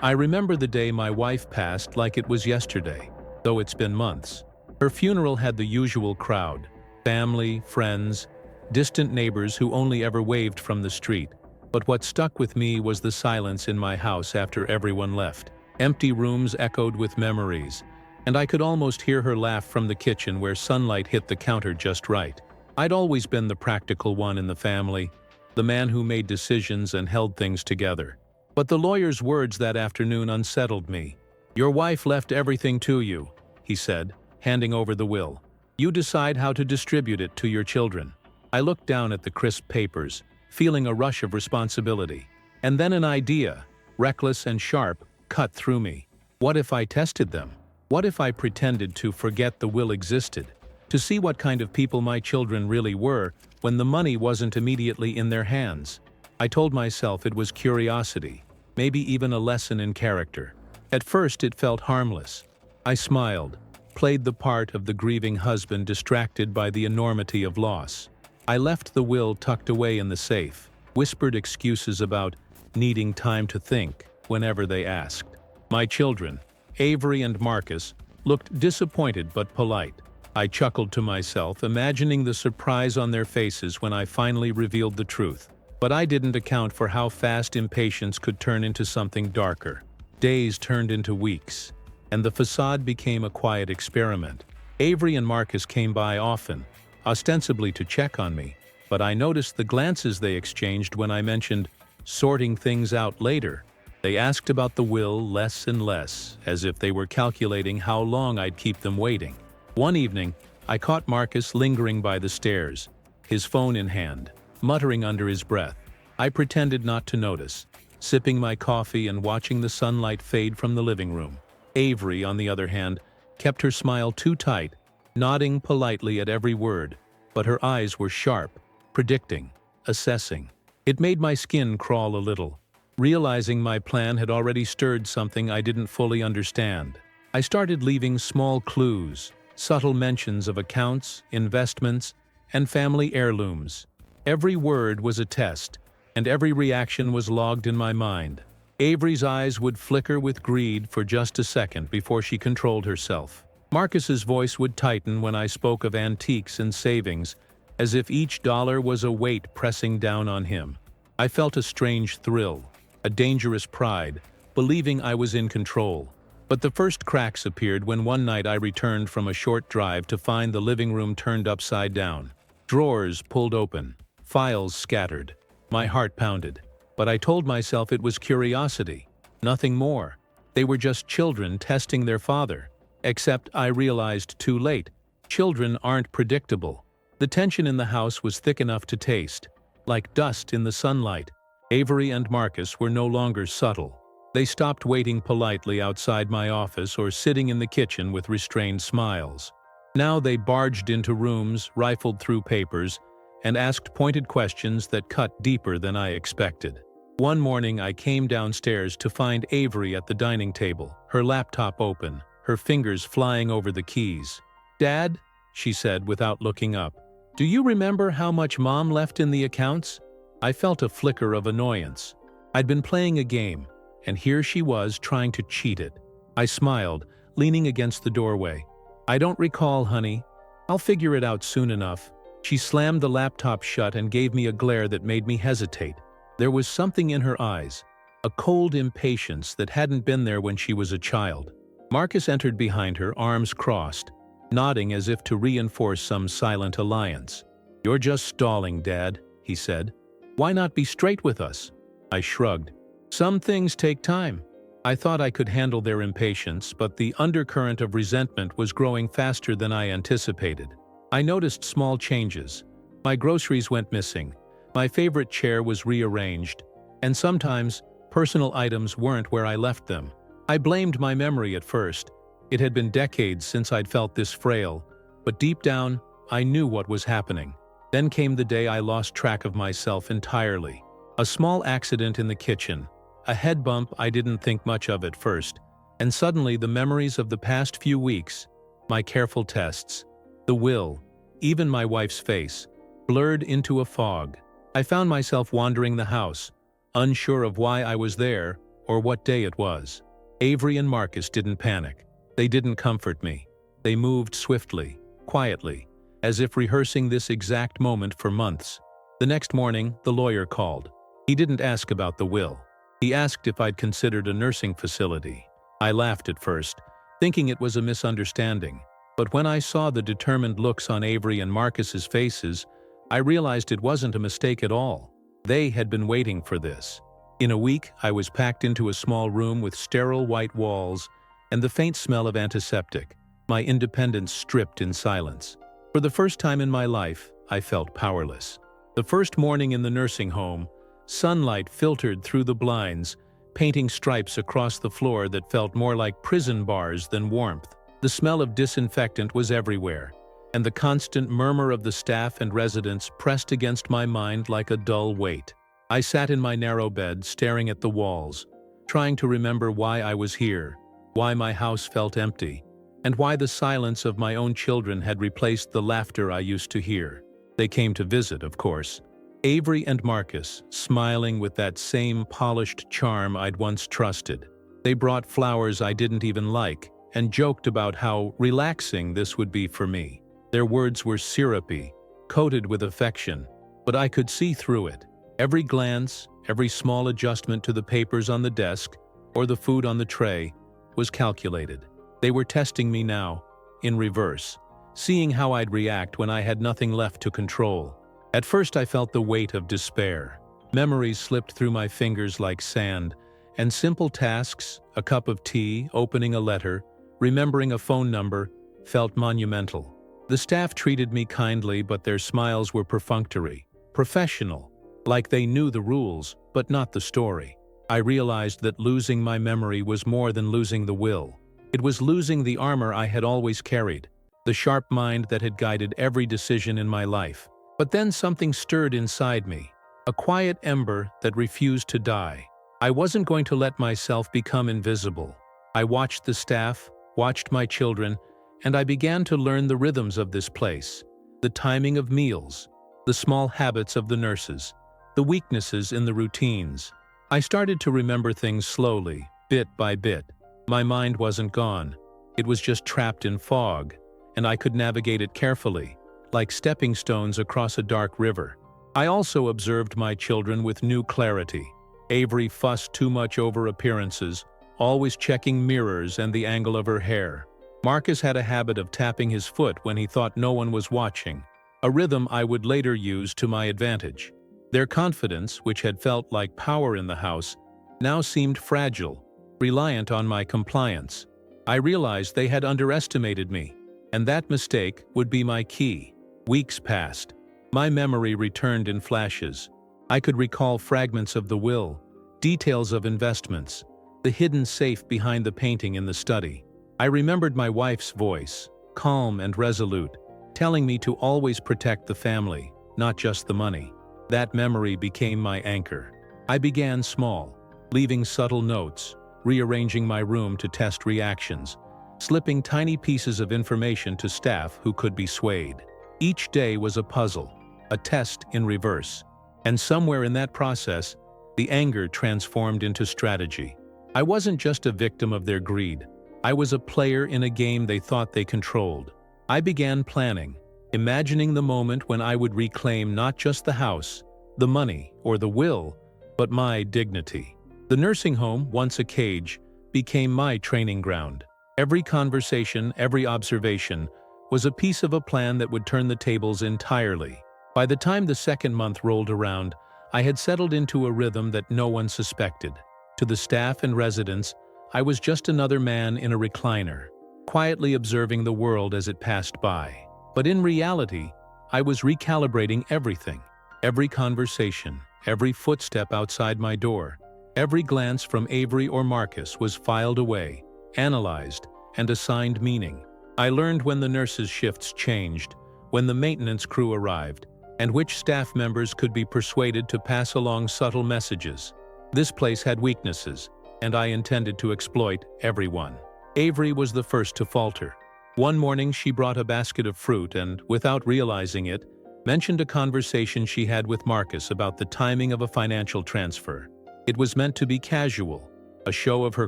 I remember the day my wife passed like it was yesterday, though it's been months. Her funeral had the usual crowd: family, friends, distant neighbors who only ever waved from the street. But what stuck with me was the silence in my house after everyone left. Empty rooms echoed with memories, and I could almost hear her laugh from the kitchen where sunlight hit the counter just right. I'd always been the practical one in the family, the man who made decisions and held things together. But the lawyer's words that afternoon unsettled me. "Your wife left everything to you," he said, handing over the will. "You decide how to distribute it to your children." I looked down at the crisp papers, feeling a rush of responsibility. And then an idea, reckless and sharp, cut through me. What if I tested them? What if I pretended to forget the will existed, to see what kind of people my children really were when the money wasn't immediately in their hands? I told myself it was curiosity, maybe even a lesson in character. At first it felt harmless. I smiled, played the part of the grieving husband distracted by the enormity of loss. I left the will tucked away in the safe, whispered excuses about needing time to think whenever they asked. My children, Avery and Marcus, looked disappointed but polite. I chuckled to myself, imagining the surprise on their faces when I finally revealed the truth. But I didn't account for how fast impatience could turn into something darker. Days turned into weeks, and the facade became a quiet experiment. Avery and Marcus came by often, ostensibly to check on me, but I noticed the glances they exchanged when I mentioned sorting things out later. They asked about the will less and less, as if they were calculating how long I'd keep them waiting. One evening, I caught Marcus lingering by the stairs, his phone in hand, muttering under his breath. I pretended not to notice, sipping my coffee and watching the sunlight fade from the living room. Avery, on the other hand, kept her smile too tight, nodding politely at every word, but her eyes were sharp, predicting, assessing. It made my skin crawl a little, realizing my plan had already stirred something I didn't fully understand. I started leaving small clues, subtle mentions of accounts, investments, and family heirlooms. Every word was a test, and every reaction was logged in my mind. Avery's eyes would flicker with greed for just a second before she controlled herself. Marcus's voice would tighten when I spoke of antiques and savings, as if each dollar was a weight pressing down on him. I felt a strange thrill, a dangerous pride, believing I was in control. But the first cracks appeared when one night I returned from a short drive to find the living room turned upside down. Drawers pulled open, files scattered. My heart pounded, but I told myself it was curiosity, nothing more. They were just children testing their father. Except I realized too late, children aren't predictable. The tension in the house was thick enough to taste, like dust in the sunlight. Avery and Marcus were no longer subtle. They stopped waiting politely outside my office or sitting in the kitchen with restrained smiles. Now they barged into rooms, rifled through papers, and asked pointed questions that cut deeper than I expected. One morning I came downstairs to find Avery at the dining table, her laptop open, her fingers flying over the keys. "Dad," she said without looking up, "do you remember how much Mom left in the accounts?" I felt a flicker of annoyance. I'd been playing a game, and here she was trying to cheat it. I smiled, leaning against the doorway. "I don't recall, honey. I'll figure it out soon enough." She slammed the laptop shut and gave me a glare that made me hesitate. There was something in her eyes, a cold impatience that hadn't been there when she was a child. Marcus entered behind her, arms crossed, nodding as if to reinforce some silent alliance. "You're just stalling, Dad," he said. "Why not be straight with us?" I shrugged. "Some things take time." I thought I could handle their impatience, but the undercurrent of resentment was growing faster than I anticipated. I noticed small changes. My groceries went missing, my favorite chair was rearranged, and sometimes personal items weren't where I left them. I blamed my memory at first. It had been decades since I'd felt this frail, but deep down, I knew what was happening. Then came the day I lost track of myself entirely. A small accident in the kitchen, a head bump I didn't think much of at first, and suddenly the memories of the past few weeks, my careful tests, the will, even my wife's face, blurred into a fog. I found myself wandering the house, unsure of why I was there or what day it was. Avery and Marcus didn't panic. They didn't comfort me. They moved swiftly, quietly, as if rehearsing this exact moment for months. The next morning, the lawyer called. He didn't ask about the will. He asked if I'd considered a nursing facility. I laughed at first, thinking it was a misunderstanding. But when I saw the determined looks on Avery and Marcus's faces, I realized it wasn't a mistake at all. They had been waiting for this. In a week, I was packed into a small room with sterile white walls and the faint smell of antiseptic, my independence stripped in silence. For the first time in my life, I felt powerless. The first morning in the nursing home, sunlight filtered through the blinds, painting stripes across the floor that felt more like prison bars than warmth. The smell of disinfectant was everywhere, and the constant murmur of the staff and residents pressed against my mind like a dull weight. I sat in my narrow bed, staring at the walls, trying to remember why I was here, why my house felt empty, and why the silence of my own children had replaced the laughter I used to hear. They came to visit, of course. Avery and Marcus, smiling with that same polished charm I'd once trusted. They brought flowers I didn't even like, and joked about how relaxing this would be for me. Their words were syrupy, coated with affection, but I could see through it. Every glance, every small adjustment to the papers on the desk, or the food on the tray, was calculated. They were testing me now, in reverse, seeing how I'd react when I had nothing left to control. At first I felt the weight of despair. Memories slipped through my fingers like sand, and simple tasks, a cup of tea, opening a letter, remembering a phone number, felt monumental. The staff treated me kindly, but their smiles were perfunctory, professional, like they knew the rules, but not the story. I realized that losing my memory was more than losing the will. It was losing the armor I had always carried, the sharp mind that had guided every decision in my life. But then something stirred inside me, a quiet ember that refused to die. I wasn't going to let myself become invisible. I watched the staff, watched my children, and I began to learn the rhythms of this place, the timing of meals, the small habits of the nurses, the weaknesses in the routines. I started to remember things slowly, bit by bit. My mind wasn't gone. It was just trapped in fog, and I could navigate it carefully, like stepping stones across a dark river. I also observed my children with new clarity. Avery fussed too much over appearances, always checking mirrors and the angle of her hair. Marcus had a habit of tapping his foot when he thought no one was watching, a rhythm I would later use to my advantage. Their confidence, which had felt like power in the house, now seemed fragile, reliant on my compliance. I realized they had underestimated me, and that mistake would be my key. Weeks passed. My memory returned in flashes. I could recall fragments of the will, details of investments, the hidden safe behind the painting in the study. I remembered my wife's voice, calm and resolute, telling me to always protect the family, not just the money. That memory became my anchor. I began small, leaving subtle notes, rearranging my room to test reactions, slipping tiny pieces of information to staff who could be swayed. Each day was a puzzle, a test in reverse. And somewhere in that process, the anger transformed into strategy. I wasn't just a victim of their greed. I was a player in a game they thought they controlled. I began planning, imagining the moment when I would reclaim not just the house, the money, or the will, but my dignity. The nursing home, once a cage, became my training ground. Every conversation, every observation, was a piece of a plan that would turn the tables entirely. By the time the second month rolled around, I had settled into a rhythm that no one suspected. To the staff and residents, I was just another man in a recliner, quietly observing the world as it passed by. But in reality, I was recalibrating everything. Every conversation, every footstep outside my door, every glance from Avery or Marcus was filed away, analyzed, and assigned meaning. I learned when the nurses' shifts changed, when the maintenance crew arrived, and which staff members could be persuaded to pass along subtle messages. This place had weaknesses, and I intended to exploit everyone. Avery was the first to falter. One morning she brought a basket of fruit and, without realizing it, mentioned a conversation she had with Marcus about the timing of a financial transfer. It was meant to be casual, a show of her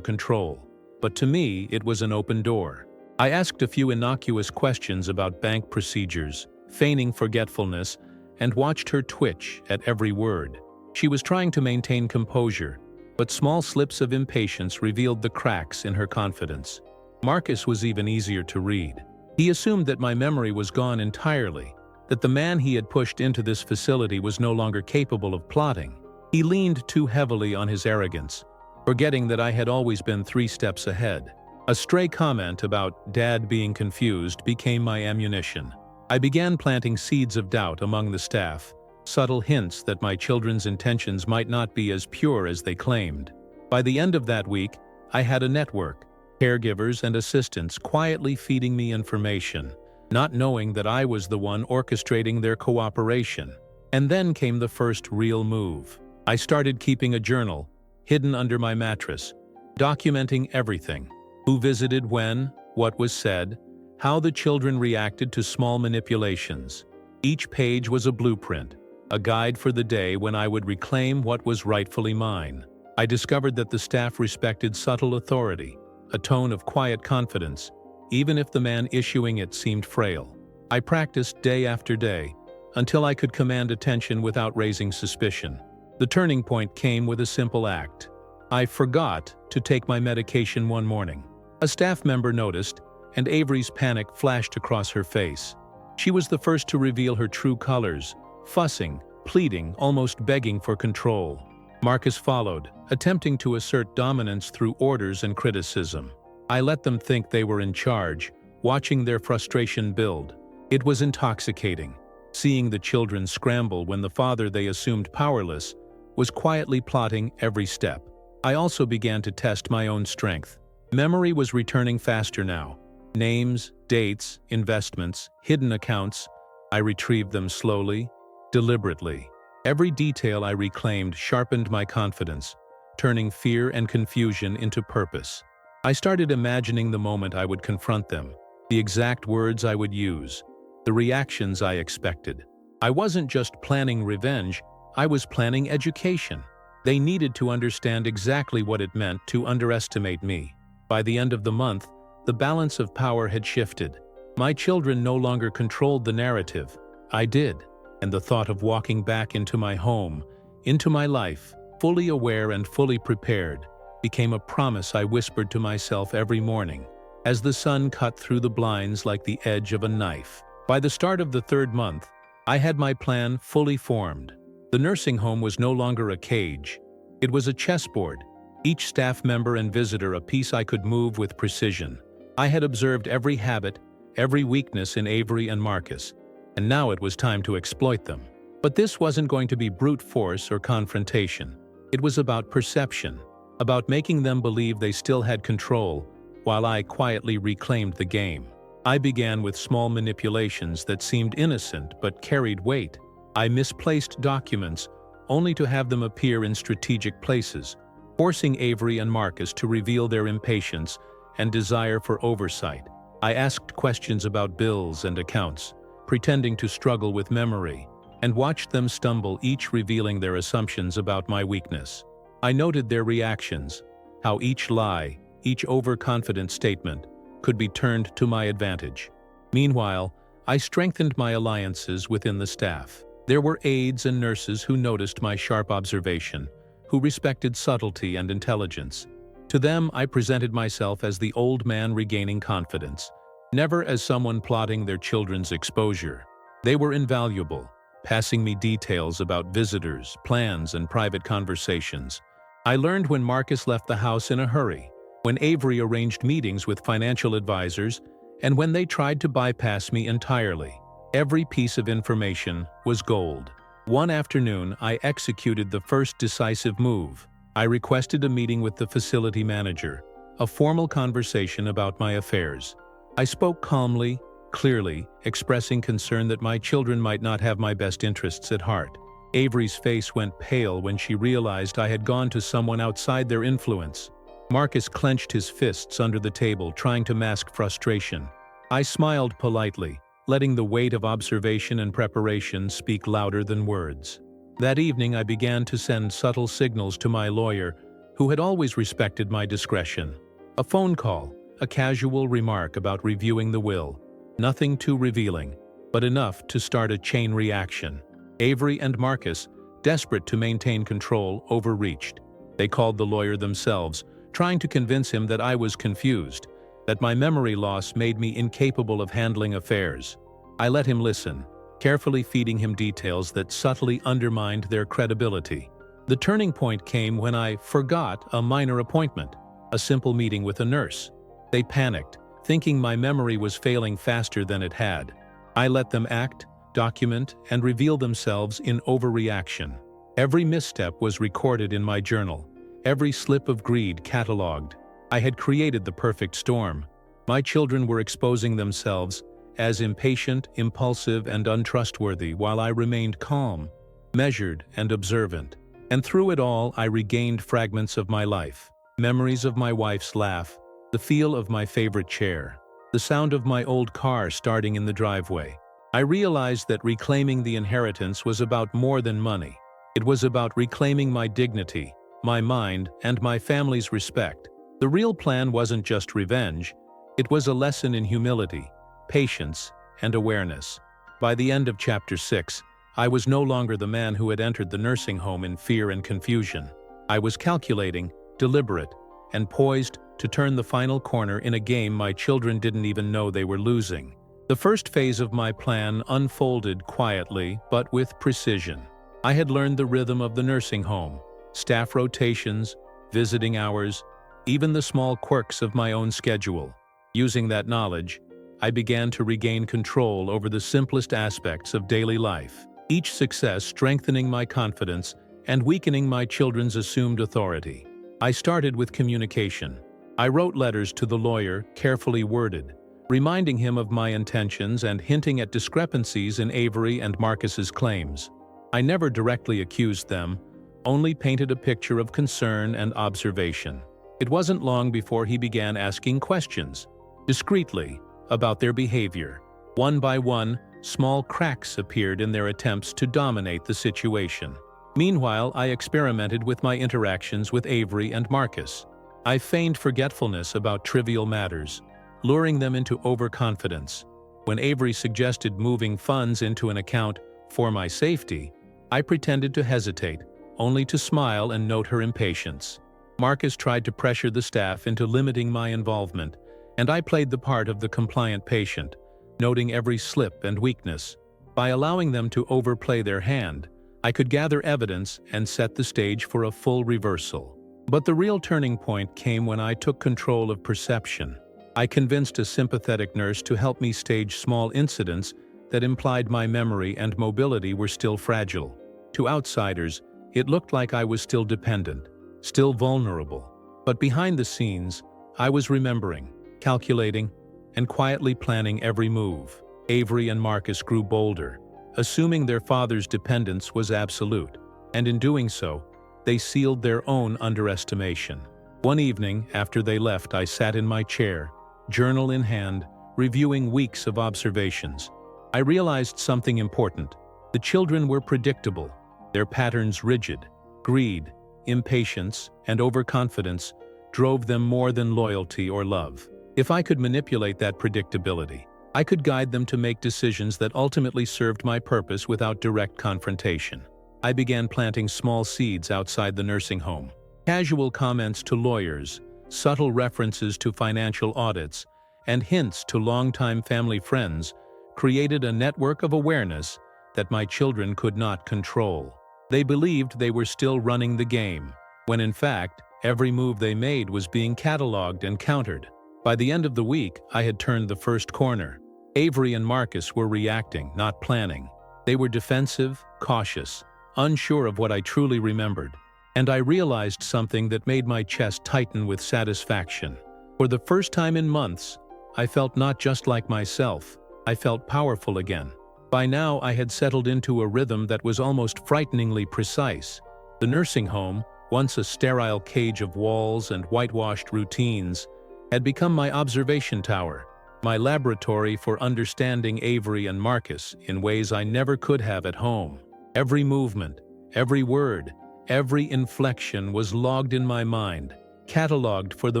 control. But to me, it was an open door. I asked a few innocuous questions about bank procedures, feigning forgetfulness, and watched her twitch at every word. She was trying to maintain composure, but small slips of impatience revealed the cracks in her confidence. Marcus was even easier to read. He assumed that my memory was gone entirely, that the man he had pushed into this facility was no longer capable of plotting. He leaned too heavily on his arrogance, forgetting that I had always been 3 steps ahead. A stray comment about Dad being confused became my ammunition. I began planting seeds of doubt among the staff, subtle hints that my children's intentions might not be as pure as they claimed. By the end of that week, I had a network, caregivers and assistants quietly feeding me information, not knowing that I was the one orchestrating their cooperation. And then came the first real move. I started keeping a journal, hidden under my mattress, documenting everything: who visited when, what was said, how the children reacted to small manipulations. Each page was a blueprint, a guide for the day when I would reclaim what was rightfully mine. I discovered that the staff respected subtle authority, a tone of quiet confidence, even if the man issuing it seemed frail. I practiced day after day, until I could command attention without raising suspicion. The turning point came with a simple act. I forgot to take my medication one morning. A staff member noticed, and Avery's panic flashed across her face. She was the first to reveal her true colors, fussing, pleading, almost begging for control. Marcus followed, attempting to assert dominance through orders and criticism. I let them think they were in charge, watching their frustration build. It was intoxicating. Seeing the children scramble when the father they assumed powerless was quietly plotting every step. I also began to test my own strength. Memory was returning faster now. Names, dates, investments, hidden accounts. I retrieved them slowly, deliberately. Every detail I reclaimed sharpened my confidence, turning fear and confusion into purpose. I started imagining the moment I would confront them, the exact words I would use, the reactions I expected. I wasn't just planning revenge, I was planning education. They needed to understand exactly what it meant to underestimate me. By the end of the month, the balance of power had shifted. My children no longer controlled the narrative. I did, and the thought of walking back into my home, into my life, fully aware and fully prepared, became a promise I whispered to myself every morning, as the sun cut through the blinds like the edge of a knife. By the start of the 3rd month, I had my plan fully formed. The nursing home was no longer a cage. It was a chessboard, each staff member and visitor a piece I could move with precision. I had observed every habit, every weakness in Avery and Marcus, and now it was time to exploit them. But this wasn't going to be brute force or confrontation. It was about perception, about making them believe they still had control, while I quietly reclaimed the game. I began with small manipulations that seemed innocent but carried weight. I misplaced documents, only to have them appear in strategic places, forcing Avery and Marcus to reveal their impatience and desire for oversight. I asked questions about bills and accounts, pretending to struggle with memory, and watched them stumble, each revealing their assumptions about my weakness. I noted their reactions, how each lie, each overconfident statement, could be turned to my advantage. Meanwhile, I strengthened my alliances within the staff. There were aides and nurses who noticed my sharp observation, who respected subtlety and intelligence. To them, I presented myself as the old man regaining confidence, never as someone plotting their children's exposure. They were invaluable, passing me details about visitors, plans, and private conversations. I learned when Marcus left the house in a hurry, when Avery arranged meetings with financial advisors, and when they tried to bypass me entirely. Every piece of information was gold. One afternoon, I executed the first decisive move. I requested a meeting with the facility manager, a formal conversation about my affairs. I spoke calmly, clearly, expressing concern that my children might not have my best interests at heart. Avery's face went pale when she realized I had gone to someone outside their influence. Marcus clenched his fists under the table, trying to mask frustration. I smiled politely, letting the weight of observation and preparation speak louder than words. That evening, I began to send subtle signals to my lawyer, who had always respected my discretion. A phone call, a casual remark about reviewing the will. Nothing too revealing, but enough to start a chain reaction. Avery and Marcus, desperate to maintain control, overreached. They called the lawyer themselves, trying to convince him that I was confused, that my memory loss made me incapable of handling affairs. I let him listen, carefully feeding him details that subtly undermined their credibility. The turning point came when I forgot a minor appointment, a simple meeting with a nurse. They panicked, thinking my memory was failing faster than it had. I let them act, document, and reveal themselves in overreaction. Every misstep was recorded in my journal, every slip of greed catalogued. I had created the perfect storm. My children were exposing themselves as impatient, impulsive, and untrustworthy, while I remained calm, measured, and observant. And through it all, I regained fragments of my life, memories of my wife's laugh, the feel of my favorite chair, the sound of my old car starting in the driveway. I realized that reclaiming the inheritance was about more than money. It was about reclaiming my dignity, my mind, and my family's respect. The real plan wasn't just revenge, it was a lesson in humility, patience, and awareness. By the end of Chapter 6, I was no longer the man who had entered the nursing home in fear and confusion. I was calculating, deliberate, and poised to turn the final corner in a game my children didn't even know they were losing. The first phase of my plan unfolded quietly but with precision. I had learned the rhythm of the nursing home, staff rotations, visiting hours, even the small quirks of my own schedule. Using that knowledge, I began to regain control over the simplest aspects of daily life, each success strengthening my confidence and weakening my children's assumed authority. I started with communication. I wrote letters to the lawyer, carefully worded, reminding him of my intentions and hinting at discrepancies in Avery and Marcus's claims. I never directly accused them, only painted a picture of concern and observation. It wasn't long before he began asking questions, discreetly, about their behavior. One by one, small cracks appeared in their attempts to dominate the situation. Meanwhile, I experimented with my interactions with Avery and Marcus. I feigned forgetfulness about trivial matters, luring them into overconfidence. When Avery suggested moving funds into an account for my safety, I pretended to hesitate, only to smile and note her impatience. Marcus tried to pressure the staff into limiting my involvement, and I played the part of the compliant patient, noting every slip and weakness. By allowing them to overplay their hand, I could gather evidence and set the stage for a full reversal. But the real turning point came when I took control of perception. I convinced a sympathetic nurse to help me stage small incidents that implied my memory and mobility were still fragile. To outsiders, it looked like I was still dependent, still vulnerable. But behind the scenes, I was remembering, calculating, and quietly planning every move. Avery and Marcus grew bolder, assuming their father's dependence was absolute, and in doing so, they sealed their own underestimation. One evening, after they left, I sat in my chair, journal in hand, reviewing weeks of observations. I realized something important. The children were predictable, their patterns rigid. Greed, impatience, and overconfidence drove them more than loyalty or love. If I could manipulate that predictability, I could guide them to make decisions that ultimately served my purpose without direct confrontation. I began planting small seeds outside the nursing home. Casual comments to lawyers, subtle references to financial audits, and hints to longtime family friends created a network of awareness that my children could not control. They believed they were still running the game, when in fact, every move they made was being cataloged and countered. By the end of the week, I had turned the first corner. Avery and Marcus were reacting, not planning. They were defensive, cautious, unsure of what I truly remembered. And I realized something that made my chest tighten with satisfaction. For the first time in months, I felt not just like myself, I felt powerful again. By now, I had settled into a rhythm that was almost frighteningly precise. The nursing home, once a sterile cage of walls and whitewashed routines, had become my observation tower, my laboratory for understanding Avery and Marcus in ways I never could have at home. Every movement, every word, Every inflection was logged in my mind, catalogued for the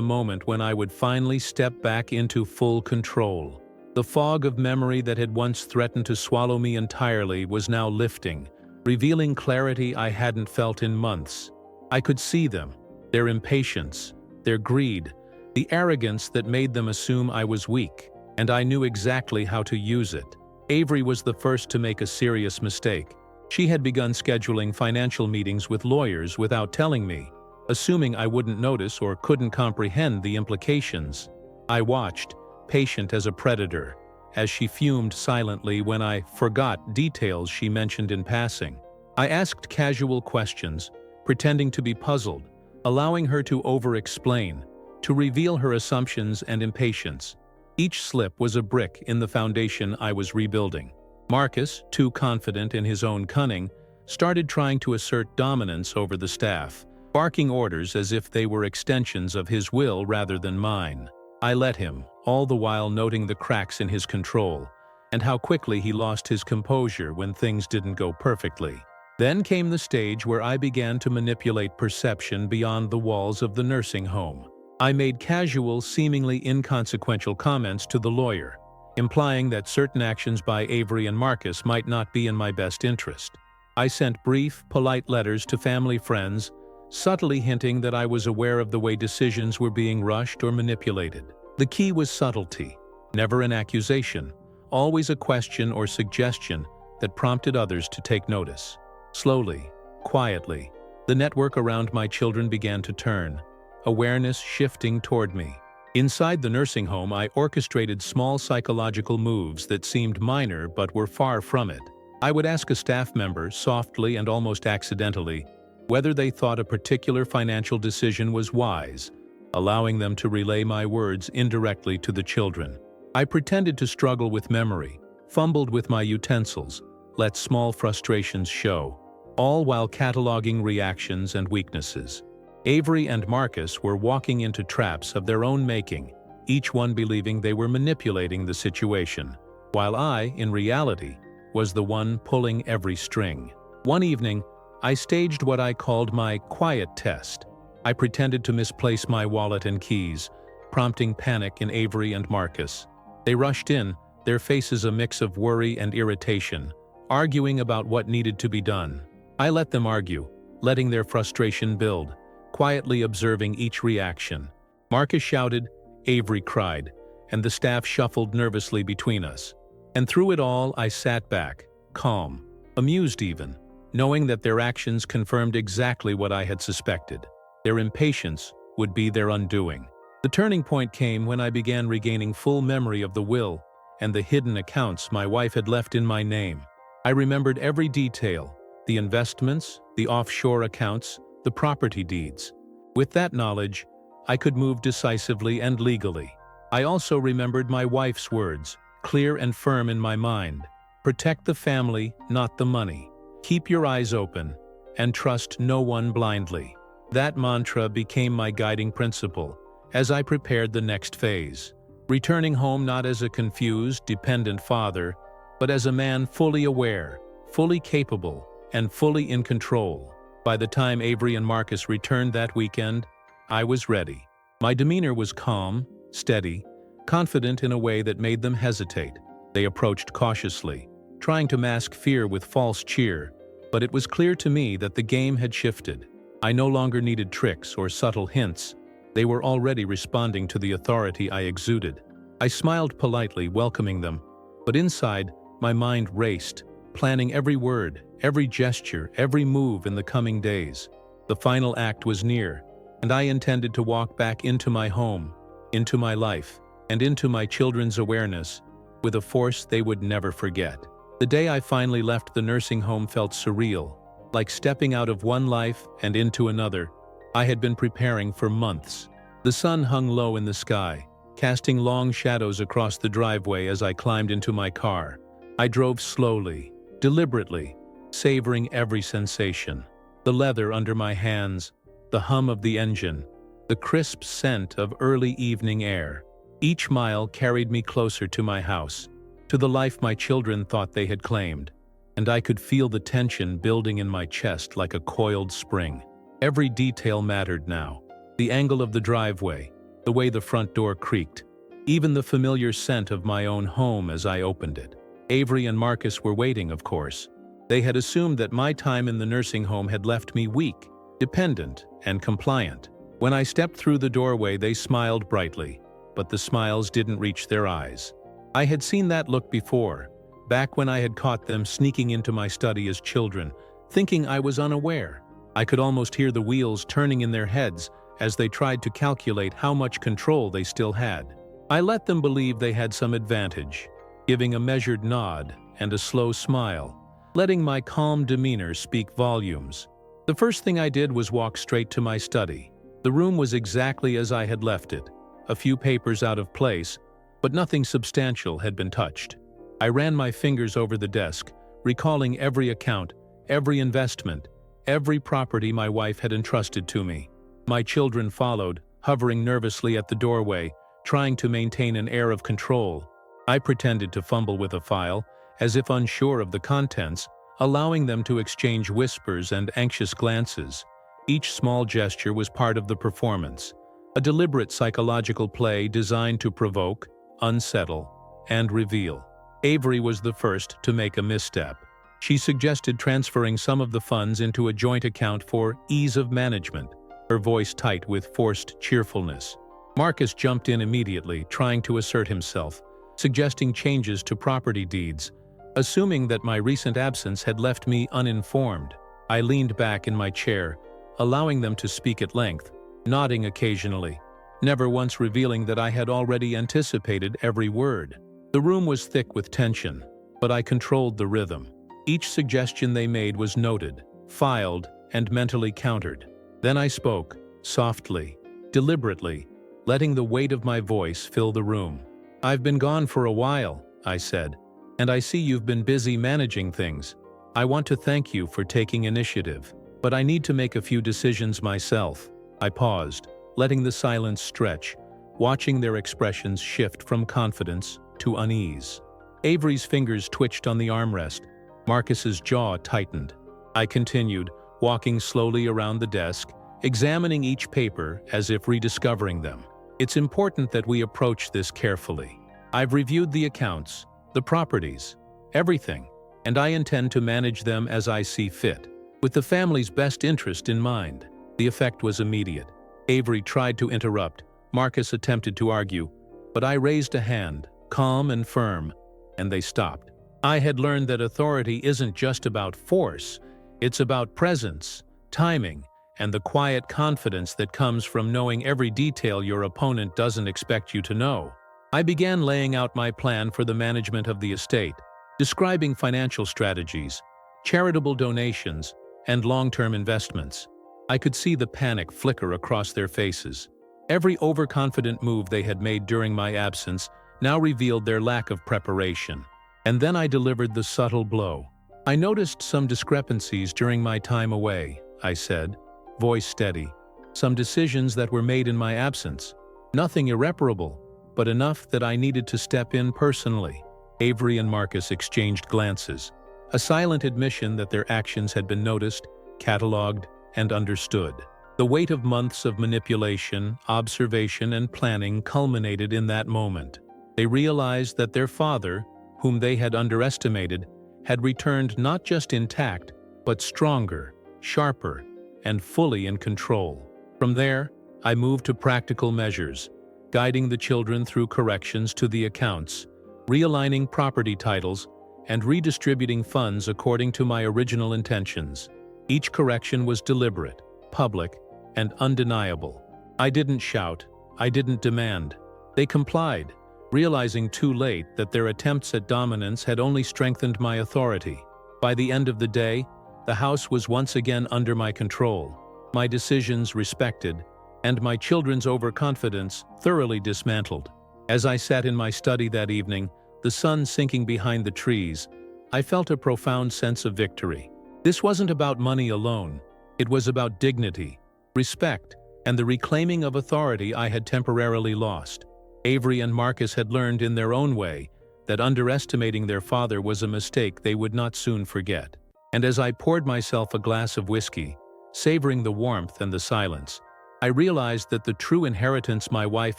moment when I would finally step back into full control. The fog of memory that had once threatened to swallow me entirely was now lifting, revealing clarity I hadn't felt in months. I could see them, their impatience, their greed, the arrogance that made them assume I was weak, and I knew exactly how to use it. Avery was the first to make a serious mistake. She had begun scheduling financial meetings with lawyers without telling me, assuming I wouldn't notice or couldn't comprehend the implications. I watched, patient as a predator, as she fumed silently when I forgot details she mentioned in passing. I asked casual questions, pretending to be puzzled, allowing her to over-explain, to reveal her assumptions and impatience. Each slip was a brick in the foundation I was rebuilding. Marcus, too confident in his own cunning, started trying to assert dominance over the staff, barking orders as if they were extensions of his will rather than mine. I let him, all the while noting the cracks in his control, and how quickly he lost his composure when things didn't go perfectly. Then came the stage where I began to manipulate perception beyond the walls of the nursing home. I made casual, seemingly inconsequential comments to the lawyer, implying that certain actions by Avery and Marcus might not be in my best interest. I sent brief, polite letters to family friends, subtly hinting that I was aware of the way decisions were being rushed or manipulated. The key was subtlety, never an accusation, always a question or suggestion that prompted others to take notice. Slowly, quietly, the network around my children began to turn, awareness shifting toward me. Inside the nursing home, I orchestrated small psychological moves that seemed minor but were far from it. I would ask a staff member, softly and almost accidentally, whether they thought a particular financial decision was wise, allowing them to relay my words indirectly to the children. I pretended to struggle with memory, fumbled with my utensils, let small frustrations show, all while cataloging reactions and weaknesses. Avery and Marcus were walking into traps of their own making, each one believing they were manipulating the situation, while I, in reality, was the one pulling every string. One evening, I staged what I called my quiet test. I pretended to misplace my wallet and keys, prompting panic in Avery and Marcus. They rushed in, their faces a mix of worry and irritation, arguing about what needed to be done. I let them argue, letting their frustration build, quietly observing each reaction. Marcus shouted, Avery cried, and the staff shuffled nervously between us. And through it all, I sat back, calm, amused even, knowing that their actions confirmed exactly what I had suspected. Their impatience would be their undoing. The turning point came when I began regaining full memory of the will and the hidden accounts my wife had left in my name. I remembered every detail, the investments, the offshore accounts, the property deeds. With that knowledge, I could move decisively and legally. I also remembered my wife's words, clear and firm in my mind. Protect the family, not the money. Keep your eyes open, and trust no one blindly. That mantra became my guiding principle as I prepared the next phase, returning home not as a confused, dependent father, but as a man fully aware, fully capable, and fully in control. By the time Avery and Marcus returned that weekend, I was ready. My demeanor was calm, steady, confident in a way that made them hesitate. They approached cautiously, trying to mask fear with false cheer, but it was clear to me that the game had shifted. I no longer needed tricks or subtle hints. They were already responding to the authority I exuded. I smiled politely, welcoming them, but inside, my mind raced, planning every word, every gesture, every move in the coming days. The final act was near, and I intended to walk back into my home, into my life, and into my children's awareness, with a force they would never forget. The day I finally left the nursing home felt surreal, like stepping out of one life and into another. I had been preparing for months. The sun hung low in the sky, casting long shadows across the driveway as I climbed into my car. I drove slowly, deliberately, savoring every sensation. The leather under my hands, the hum of the engine, the crisp scent of early evening air. Each mile carried me closer to my house, to the life my children thought they had claimed. and I could feel the tension building in my chest like a coiled spring. Every detail mattered now. The angle of the driveway, the way the front door creaked, even the familiar scent of my own home as I opened it. Avery and Marcus were waiting, of course. They had assumed that my time in the nursing home had left me weak, dependent, and compliant. When I stepped through the doorway, they smiled brightly, but the smiles didn't reach their eyes. I had seen that look before, back when I had caught them sneaking into my study as children, thinking I was unaware. I could almost hear the wheels turning in their heads as they tried to calculate how much control they still had. I let them believe they had some advantage, giving a measured nod and a slow smile, letting my calm demeanor speak volumes. The first thing I did was walk straight to my study. The room was exactly as I had left it, a few papers out of place, but nothing substantial had been touched. I ran my fingers over the desk, recalling every account, every investment, every property my wife had entrusted to me. My children followed, hovering nervously at the doorway, trying to maintain an air of control. I pretended to fumble with a file, as if unsure of the contents, allowing them to exchange whispers and anxious glances. Each small gesture was part of the performance, a deliberate psychological play designed to provoke, unsettle, and reveal. Avery was the first to make a misstep. She suggested transferring some of the funds into a joint account for ease of management, her voice tight with forced cheerfulness. Marcus jumped in immediately, trying to assert himself, suggesting changes to property deeds, assuming that my recent absence had left me uninformed. I leaned back in my chair, allowing them to speak at length, nodding occasionally, never once revealing that I had already anticipated every word. The room was thick with tension, but I controlled the rhythm. Each suggestion they made was noted, filed, and mentally countered. Then I spoke, softly, deliberately, letting the weight of my voice fill the room. "I've been gone for a while," I said, "and I see you've been busy managing things. I want to thank you for taking initiative, but I need to make a few decisions myself." I paused, letting the silence stretch, watching their expressions shift from confidence to unease. Avery's fingers twitched on the armrest. Marcus's jaw tightened. I continued, walking slowly around the desk, examining each paper as if rediscovering them. It's important that we approach this carefully. I've reviewed the accounts, the properties, everything, and I intend to manage them as I see fit, with the family's best interest in mind. The effect was immediate. Avery tried to interrupt. Marcus attempted to argue, but I raised a hand, calm and firm, and they stopped. I had learned that authority isn't just about force, it's about presence, timing, and the quiet confidence that comes from knowing every detail your opponent doesn't expect you to know. I began laying out my plan for the management of the estate, describing financial strategies, charitable donations, and long-term investments. I could see the panic flicker across their faces. Every overconfident move they had made during my absence now revealed their lack of preparation. And then I delivered the subtle blow. "I noticed some discrepancies during my time away," I said, voice steady. "Some decisions that were made in my absence. Nothing irreparable, but enough that I needed to step in personally." Avery and Marcus exchanged glances, a silent admission that their actions had been noticed, catalogued, and understood. The weight of months of manipulation, observation, and planning culminated in that moment. They realized that their father, whom they had underestimated, had returned not just intact, but stronger, sharper, and fully in control. From there, I moved to practical measures, guiding the children through corrections to the accounts, realigning property titles, and redistributing funds according to my original intentions. Each correction was deliberate, public, and undeniable. I didn't shout, I didn't demand. They complied, realizing too late that their attempts at dominance had only strengthened my authority. By the end of the day, the house was once again under my control, my decisions respected, and my children's overconfidence thoroughly dismantled. As I sat in my study that evening, the sun sinking behind the trees, I felt a profound sense of victory. This wasn't about money alone. It was about dignity, respect, and the reclaiming of authority I had temporarily lost. Avery and Marcus had learned in their own way that underestimating their father was a mistake they would not soon forget. And as I poured myself a glass of whiskey, savoring the warmth and the silence, I realized that the true inheritance my wife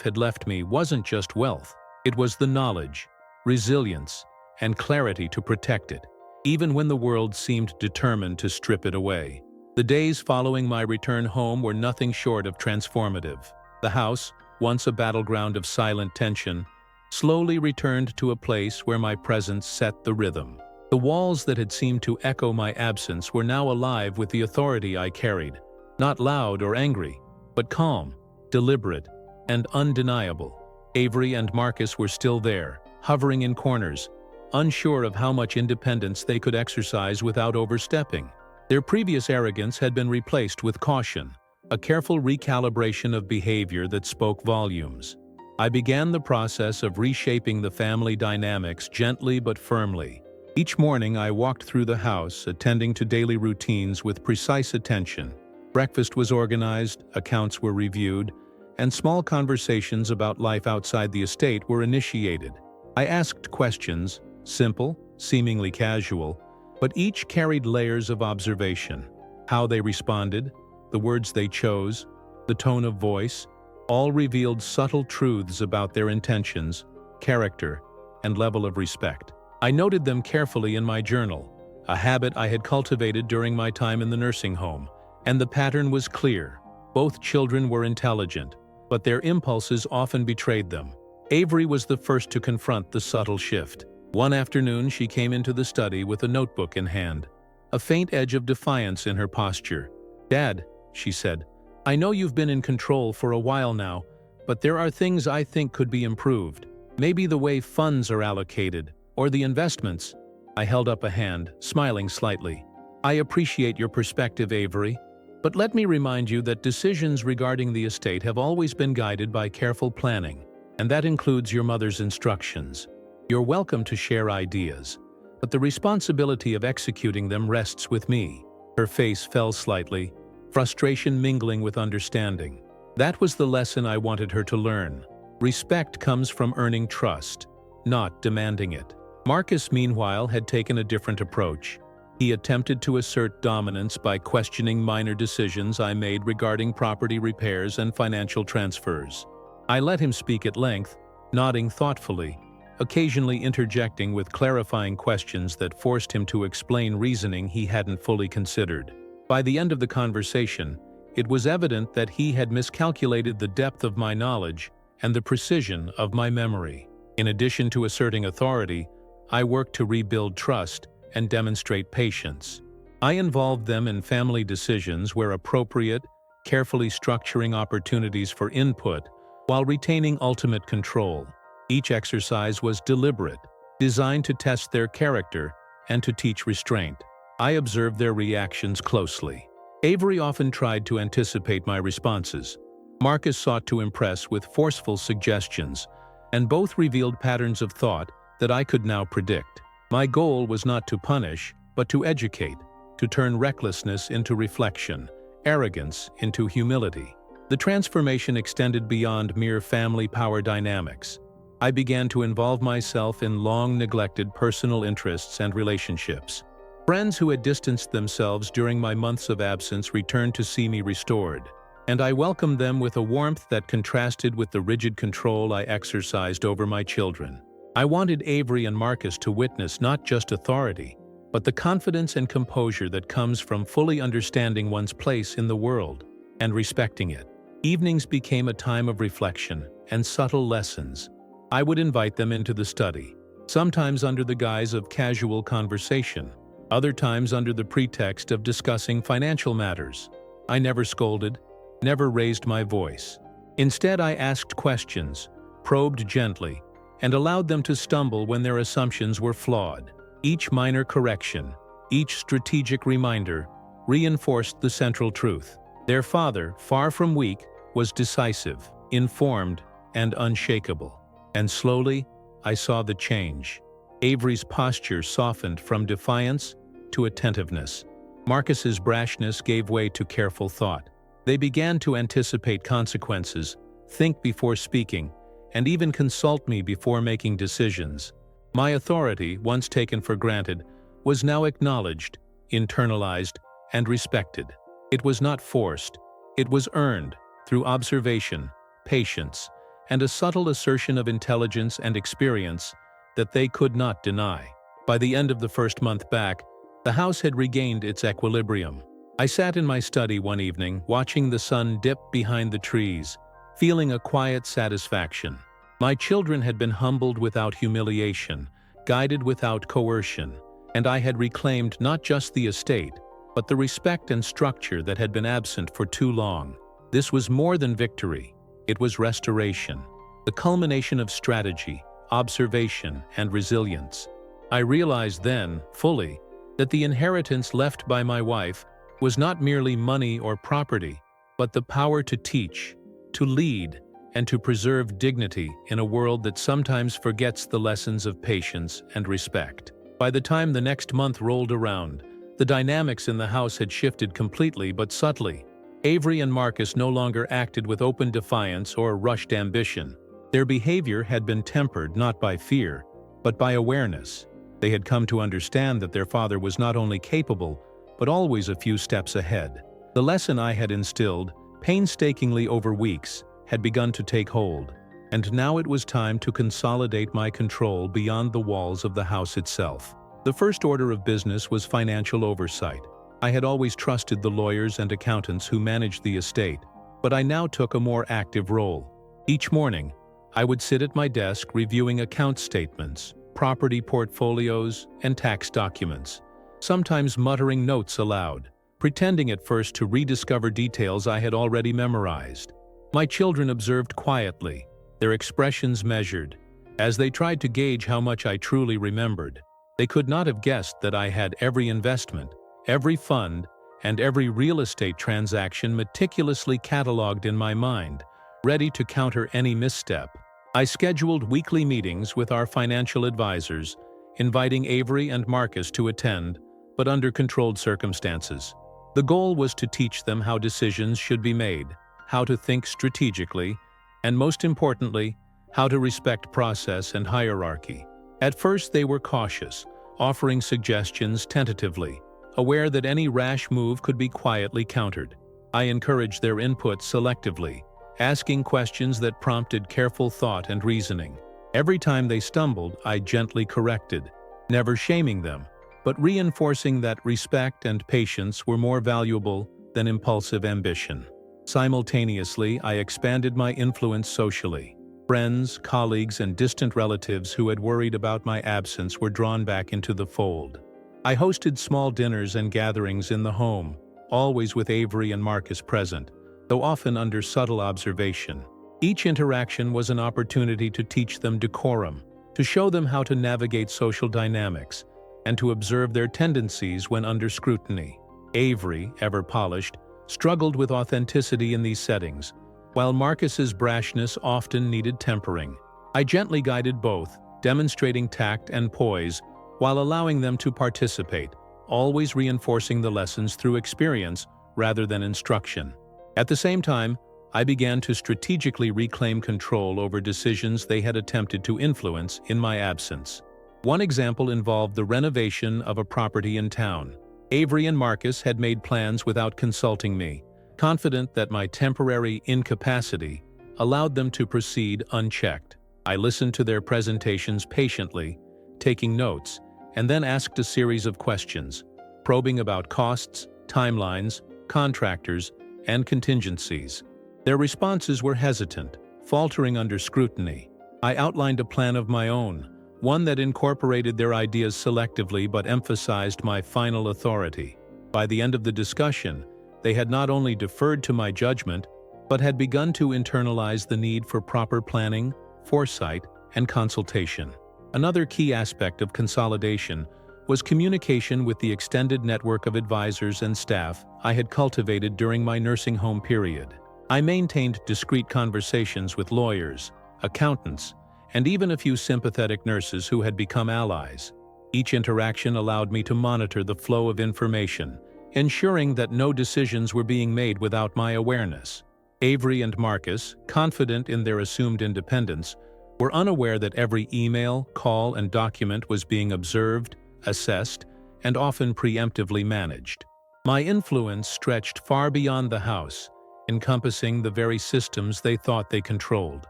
had left me wasn't just wealth. It was the knowledge, resilience, and clarity to protect it, even when the world seemed determined to strip it away. The days following my return home were nothing short of transformative. The house, once a battleground of silent tension, slowly returned to a place where my presence set the rhythm. The walls that had seemed to echo my absence were now alive with the authority I carried, not loud or angry, but calm, deliberate, and undeniable. Avery and Marcus were still there, hovering in corners, unsure of how much independence they could exercise without overstepping. Their previous arrogance had been replaced with caution, a careful recalibration of behavior that spoke volumes. I began the process of reshaping the family dynamics gently but firmly. Each morning I walked through the house, attending to daily routines with precise attention. Breakfast was organized, accounts were reviewed, and small conversations about life outside the estate were initiated. I asked questions, simple, seemingly casual, but each carried layers of observation. How they responded, the words they chose, the tone of voice, all revealed subtle truths about their intentions, character, and level of respect. I noted them carefully in my journal, a habit I had cultivated during my time in the nursing home, and the pattern was clear. Both children were intelligent, but their impulses often betrayed them. Avery was the first to confront the subtle shift. One afternoon she came into the study with a notebook in hand, a faint edge of defiance in her posture. "Dad," she said, "I know you've been in control for a while now, but there are things I think could be improved. Maybe the way funds are allocated, or the investments." I held up a hand, smiling slightly. "I appreciate your perspective, Avery, but let me remind you that decisions regarding the estate have always been guided by careful planning, and that includes your mother's instructions. You're welcome to share ideas, but the responsibility of executing them rests with me." Her face fell slightly, frustration mingling with understanding. That was the lesson I wanted her to learn. Respect comes from earning trust, not demanding it. Marcus, meanwhile, had taken a different approach. He attempted to assert dominance by questioning minor decisions I made regarding property repairs and financial transfers. I let him speak at length, nodding thoughtfully, occasionally interjecting with clarifying questions that forced him to explain reasoning he hadn't fully considered. By the end of the conversation, it was evident that he had miscalculated the depth of my knowledge and the precision of my memory. In addition to asserting authority, I worked to rebuild trust and demonstrate patience. I involved them in family decisions where appropriate, carefully structuring opportunities for input while retaining ultimate control. Each exercise was deliberate, designed to test their character and to teach restraint. I observed their reactions closely. Avery often tried to anticipate my responses. Marcus sought to impress with forceful suggestions, and both revealed patterns of thought that I could now predict. My goal was not to punish, but to educate, to turn recklessness into reflection, arrogance into humility. The transformation extended beyond mere family power dynamics. I began to involve myself in long-neglected personal interests and relationships. Friends who had distanced themselves during my months of absence returned to see me restored, and I welcomed them with a warmth that contrasted with the rigid control I exercised over my children. I wanted Avery and Marcus to witness not just authority, but the confidence and composure that comes from fully understanding one's place in the world and respecting it. Evenings became a time of reflection and subtle lessons. I would invite them into the study, sometimes under the guise of casual conversation, other times under the pretext of discussing financial matters. I never scolded, never raised my voice. Instead, I asked questions, probed gently, and allowed them to stumble when their assumptions were flawed. Each minor correction, each strategic reminder, reinforced the central truth. Their father, far from weak, was decisive, informed, and unshakable. And slowly, I saw the change. Avery's posture softened from defiance to attentiveness. Marcus's brashness gave way to careful thought. They began to anticipate consequences, think before speaking, and even consult me before making decisions. My authority, once taken for granted, was now acknowledged, internalized, and respected. It was not forced. It was earned through observation, patience, and a subtle assertion of intelligence and experience that they could not deny. By the end of the first month back, the house had regained its equilibrium. I sat in my study one evening, watching the sun dip behind the trees, feeling a quiet satisfaction. My children had been humbled without humiliation, guided without coercion, and I had reclaimed not just the estate, but the respect and structure that had been absent for too long. This was more than victory. It was restoration, the culmination of strategy, observation, and resilience. I realized then, fully, that the inheritance left by my wife was not merely money or property, but the power to teach, to lead, and to preserve dignity in a world that sometimes forgets the lessons of patience and respect. By the time the next month rolled around, the dynamics in the house had shifted completely but subtly. Avery and Marcus no longer acted with open defiance or rushed ambition. Their behavior had been tempered not by fear, but by awareness. They had come to understand that their father was not only capable, but always a few steps ahead. The lesson I had instilled, painstakingly over weeks, had begun to take hold, and now it was time to consolidate my control beyond the walls of the house itself. The first order of business was financial oversight. I had always trusted the lawyers and accountants who managed the estate, but I now took a more active role. Each morning, I would sit at my desk reviewing account statements, property portfolios, and tax documents, sometimes muttering notes aloud, pretending at first to rediscover details I had already memorized. My children observed quietly, their expressions measured, as they tried to gauge how much I truly remembered. They could not have guessed that I had every investment, every fund, and every real estate transaction meticulously cataloged in my mind, ready to counter any misstep. I scheduled weekly meetings with our financial advisors, inviting Avery and Marcus to attend, but under controlled circumstances. The goal was to teach them how decisions should be made, how to think strategically, and most importantly, how to respect process and hierarchy. At first they were cautious, offering suggestions tentatively, aware that any rash move could be quietly countered. I encouraged their input selectively, asking questions that prompted careful thought and reasoning. Every time they stumbled, I gently corrected, never shaming them, but reinforcing that respect and patience were more valuable than impulsive ambition. Simultaneously, I expanded my influence socially. Friends, colleagues, and distant relatives who had worried about my absence were drawn back into the fold. I hosted small dinners and gatherings in the home, always with Avery and Marcus present, though often under subtle observation. Each interaction was an opportunity to teach them decorum, to show them how to navigate social dynamics, and to observe their tendencies when under scrutiny. Avery, ever polished, struggled with authenticity in these settings, while Marcus's brashness often needed tempering. I gently guided both, demonstrating tact and poise, while allowing them to participate, always reinforcing the lessons through experience rather than instruction. At the same time, I began to strategically reclaim control over decisions they had attempted to influence in my absence. One example involved the renovation of a property in town. Avery and Marcus had made plans without consulting me, confident that my temporary incapacity allowed them to proceed unchecked. I listened to their presentations patiently, taking notes, and then asked a series of questions, probing about costs, timelines, contractors, and contingencies. Their responses were hesitant, faltering under scrutiny. I outlined a plan of my own, one that incorporated their ideas selectively but emphasized my final authority. By the end of the discussion, they had not only deferred to my judgment, but had begun to internalize the need for proper planning, foresight, and consultation. Another key aspect of consolidation was communication with the extended network of advisors and staff I had cultivated during my nursing home period. I maintained discreet conversations with lawyers, accountants, and even a few sympathetic nurses who had become allies. Each interaction allowed me to monitor the flow of information, ensuring that no decisions were being made without my awareness. Avery and Marcus, confident in their assumed independence, were unaware that every email, call, and document was being observed, assessed, and often preemptively managed. My influence stretched far beyond the house, encompassing the very systems they thought they controlled.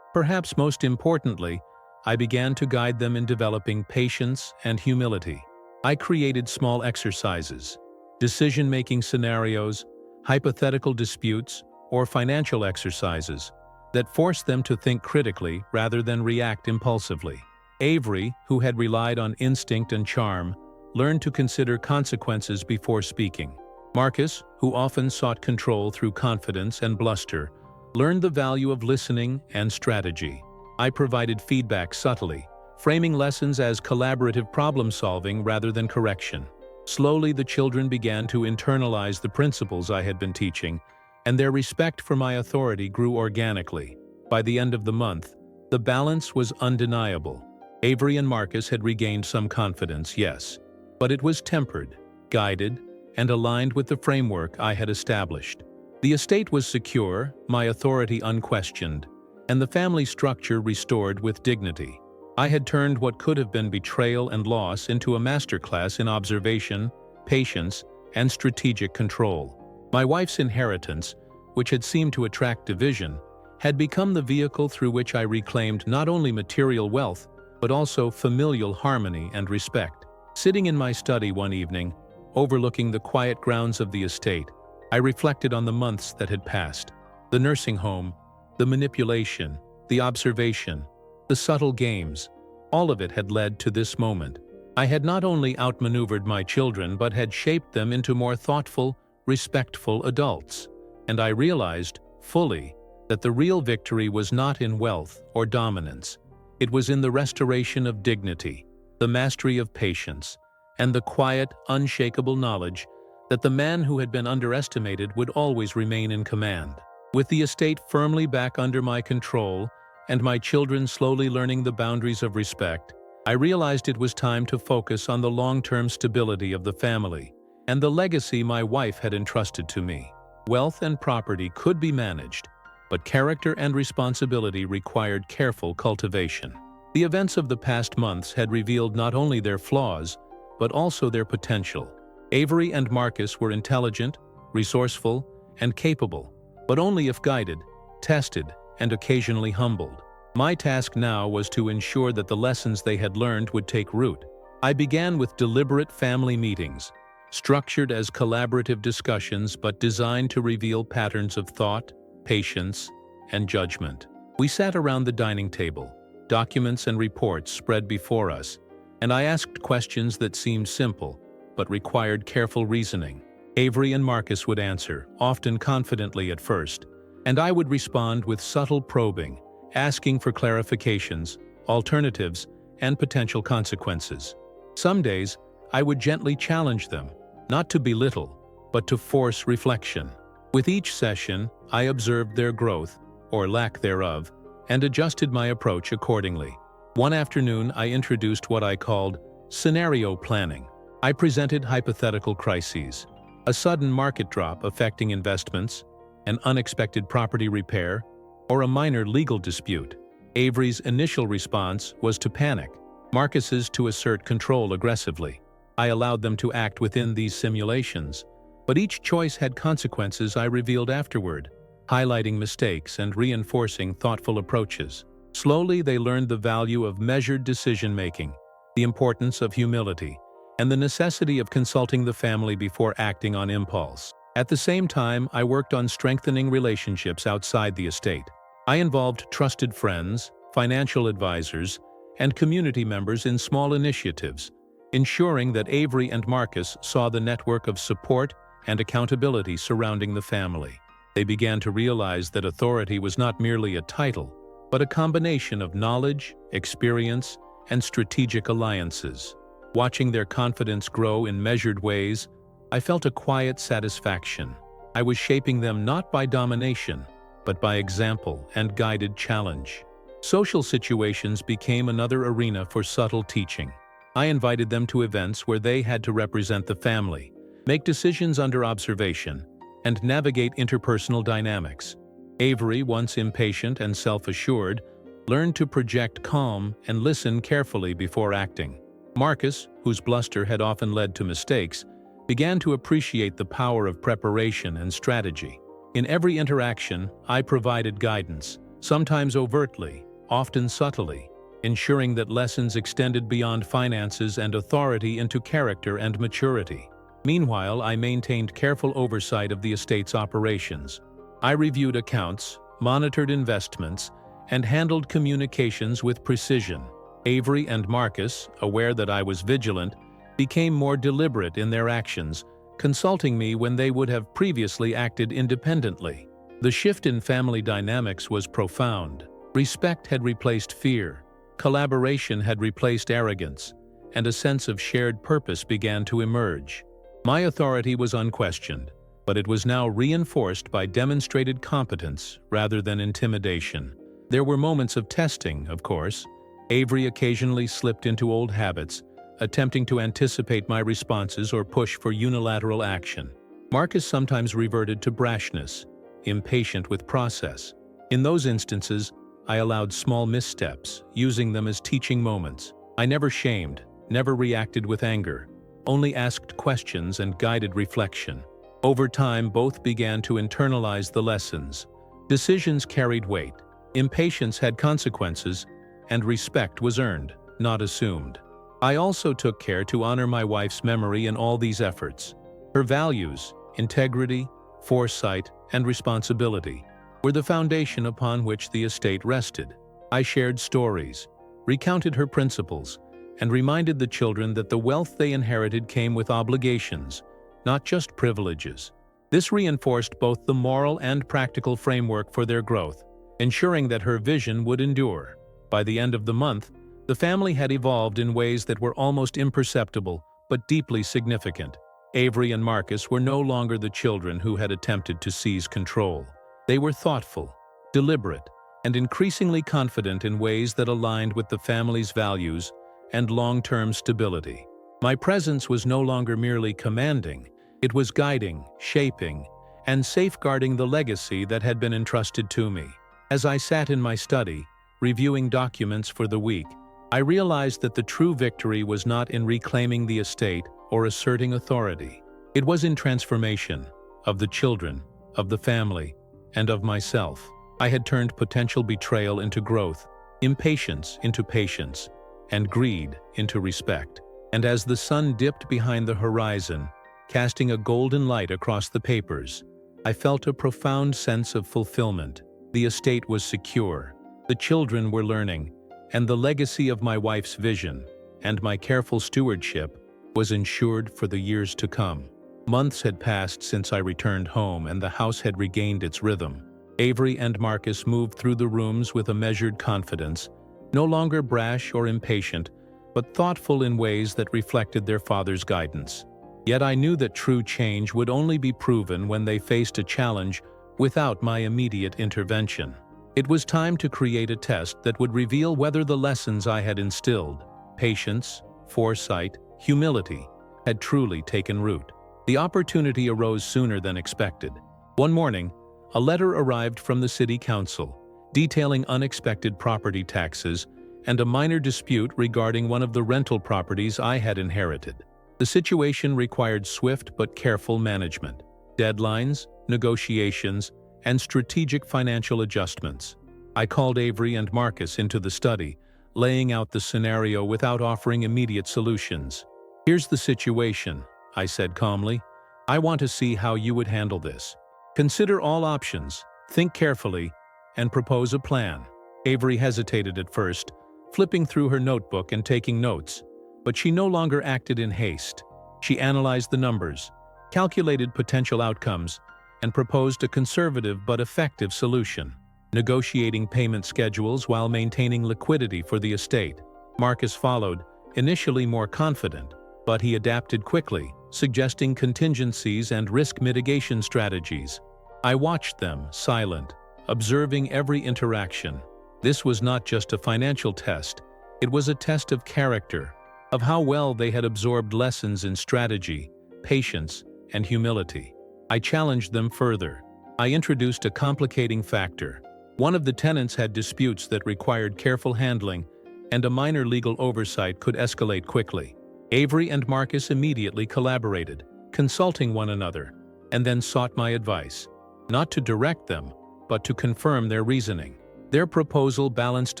Perhaps most importantly, I began to guide them in developing patience and humility. I created small exercises, decision-making scenarios, hypothetical disputes, or financial exercises that forced them to think critically rather than react impulsively. Avery, who had relied on instinct and charm, learned to consider consequences before speaking. Marcus, who often sought control through confidence and bluster, learned the value of listening and strategy. I provided feedback subtly, framing lessons as collaborative problem-solving rather than correction. Slowly, the children began to internalize the principles I had been teaching, and their respect for my authority grew organically. By the end of the month, the balance was undeniable. Avery and Marcus had regained some confidence, yes, but it was tempered, guided, and aligned with the framework I had established. The estate was secure, my authority unquestioned, and the family structure restored with dignity. I had turned what could have been betrayal and loss into a masterclass in observation, patience, and strategic control. My wife's inheritance, which had seemed to attract division, had become the vehicle through which I reclaimed not only material wealth, but also familial harmony and respect. Sitting in my study one evening, overlooking the quiet grounds of the estate, I reflected on the months that had passed. The nursing home, the manipulation, the observation, the subtle games, all of it had led to this moment. I had not only outmaneuvered my children but had shaped them into more thoughtful, respectful adults. And I realized, fully, that the real victory was not in wealth or dominance. It was in the restoration of dignity, the mastery of patience, and the quiet, unshakable knowledge that the man who had been underestimated would always remain in command. With the estate firmly back under my control, and my children slowly learning the boundaries of respect, I realized it was time to focus on the long-term stability of the family and the legacy my wife had entrusted to me. Wealth and property could be managed, but character and responsibility required careful cultivation. The events of the past months had revealed not only their flaws, but also their potential. Avery and Marcus were intelligent, resourceful, and capable, but only if guided, tested, and occasionally humbled. My task now was to ensure that the lessons they had learned would take root. I began with deliberate family meetings, structured as collaborative discussions but designed to reveal patterns of thought, patience, and judgment. We sat around the dining table, documents and reports spread before us, and I asked questions that seemed simple, but required careful reasoning. Avery and Marcus would answer, often confidently at first, and I would respond with subtle probing, asking for clarifications, alternatives, and potential consequences. Some days, I would gently challenge them, not to belittle, but to force reflection. With each session, I observed their growth, or lack thereof, and adjusted my approach accordingly. One afternoon, I introduced what I called scenario planning. I presented hypothetical crises, a sudden market drop affecting investments, an unexpected property repair, or a minor legal dispute. Avery's initial response was to panic, Marcus's to assert control aggressively. I allowed them to act within these simulations, but each choice had consequences I revealed afterward, highlighting mistakes and reinforcing thoughtful approaches. Slowly, they learned the value of measured decision-making, the importance of humility, and the necessity of consulting the family before acting on impulse. At the same time, I worked on strengthening relationships outside the estate. I involved trusted friends, financial advisors, and community members in small initiatives, ensuring that Avery and Marcus saw the network of support and accountability surrounding the family. They began to realize that authority was not merely a title, but a combination of knowledge, experience, and strategic alliances. Watching their confidence grow in measured ways, I felt a quiet satisfaction. I was shaping them not by domination, but by example and guided challenge. Social situations became another arena for subtle teaching. I invited them to events where they had to represent the family, make decisions under observation, and navigate interpersonal dynamics. Avery, once impatient and self-assured, learned to project calm and listen carefully before acting. Marcus, whose bluster had often led to mistakes, began to appreciate the power of preparation and strategy. In every interaction, I provided guidance, sometimes overtly, often subtly, ensuring that lessons extended beyond finances and authority into character and maturity. Meanwhile, I maintained careful oversight of the estate's operations. I reviewed accounts, monitored investments, and handled communications with precision. Avery and Marcus, aware that I was vigilant, became more deliberate in their actions, consulting me when they would have previously acted independently. The shift in family dynamics was profound. Respect had replaced fear, collaboration had replaced arrogance, and a sense of shared purpose began to emerge. My authority was unquestioned, but it was now reinforced by demonstrated competence rather than intimidation. There were moments of testing, of course. Avery occasionally slipped into old habits, attempting to anticipate my responses or push for unilateral action. Marcus sometimes reverted to brashness, impatient with process. In those instances, I allowed small missteps, using them as teaching moments. I never shamed, never reacted with anger, only asked questions and guided reflection. Over time, both began to internalize the lessons. Decisions carried weight, impatience had consequences, and respect was earned, not assumed. I also took care to honor my wife's memory in all these efforts. Her values, integrity, foresight, and responsibility, were the foundation upon which the estate rested. I shared stories, recounted her principles, and reminded the children that the wealth they inherited came with obligations, not just privileges. This reinforced both the moral and practical framework for their growth, ensuring that her vision would endure. By the end of the month, the family had evolved in ways that were almost imperceptible but deeply significant. Avery and Marcus were no longer the children who had attempted to seize control. They were thoughtful, deliberate, and increasingly confident in ways that aligned with the family's values and long-term stability. My presence was no longer merely commanding, it was guiding, shaping, and safeguarding the legacy that had been entrusted to me. As I sat in my study, reviewing documents for the week, I realized that the true victory was not in reclaiming the estate or asserting authority. It was in transformation of the children, of the family, and of myself. I had turned potential betrayal into growth, impatience into patience, and greed into respect. And as the sun dipped behind the horizon, casting a golden light across the papers, I felt a profound sense of fulfillment. The estate was secure, the children were learning, and the legacy of my wife's vision and my careful stewardship was ensured for the years to come. Months had passed since I returned home, and the house had regained its rhythm. Avery and Marcus moved through the rooms with a measured confidence, no longer brash or impatient, but thoughtful in ways that reflected their father's guidance. Yet I knew that true change would only be proven when they faced a challenge without my immediate intervention. It was time to create a test that would reveal whether the lessons I had instilled, patience, foresight, humility, had truly taken root. The opportunity arose sooner than expected. One morning, a letter arrived from the city council, detailing unexpected property taxes and a minor dispute regarding one of the rental properties I had inherited. The situation required swift but careful management, deadlines, negotiations, and strategic financial adjustments. I called Avery and Marcus into the study, laying out the scenario without offering immediate solutions. "Here's the situation," I said calmly. "I want to see how you would handle this. Consider all options, think carefully, and propose a plan." Avery hesitated at first, flipping through her notebook and taking notes, but she no longer acted in haste. She analyzed the numbers, calculated potential outcomes, and proposed a conservative but effective solution, negotiating payment schedules while maintaining liquidity for the estate. Marcus followed, initially more confident, but he adapted quickly, suggesting contingencies and risk mitigation strategies. I watched them, silent, observing every interaction. This was not just a financial test, it was a test of character, of how well they had absorbed lessons in strategy, patience, and humility. I challenged them further. I introduced a complicating factor: One of the tenants had disputes that required careful handling, and a minor legal oversight could escalate quickly. Avery and Marcus immediately collaborated, consulting one another, and then sought my advice, not to direct them, but to confirm their reasoning. Their proposal balanced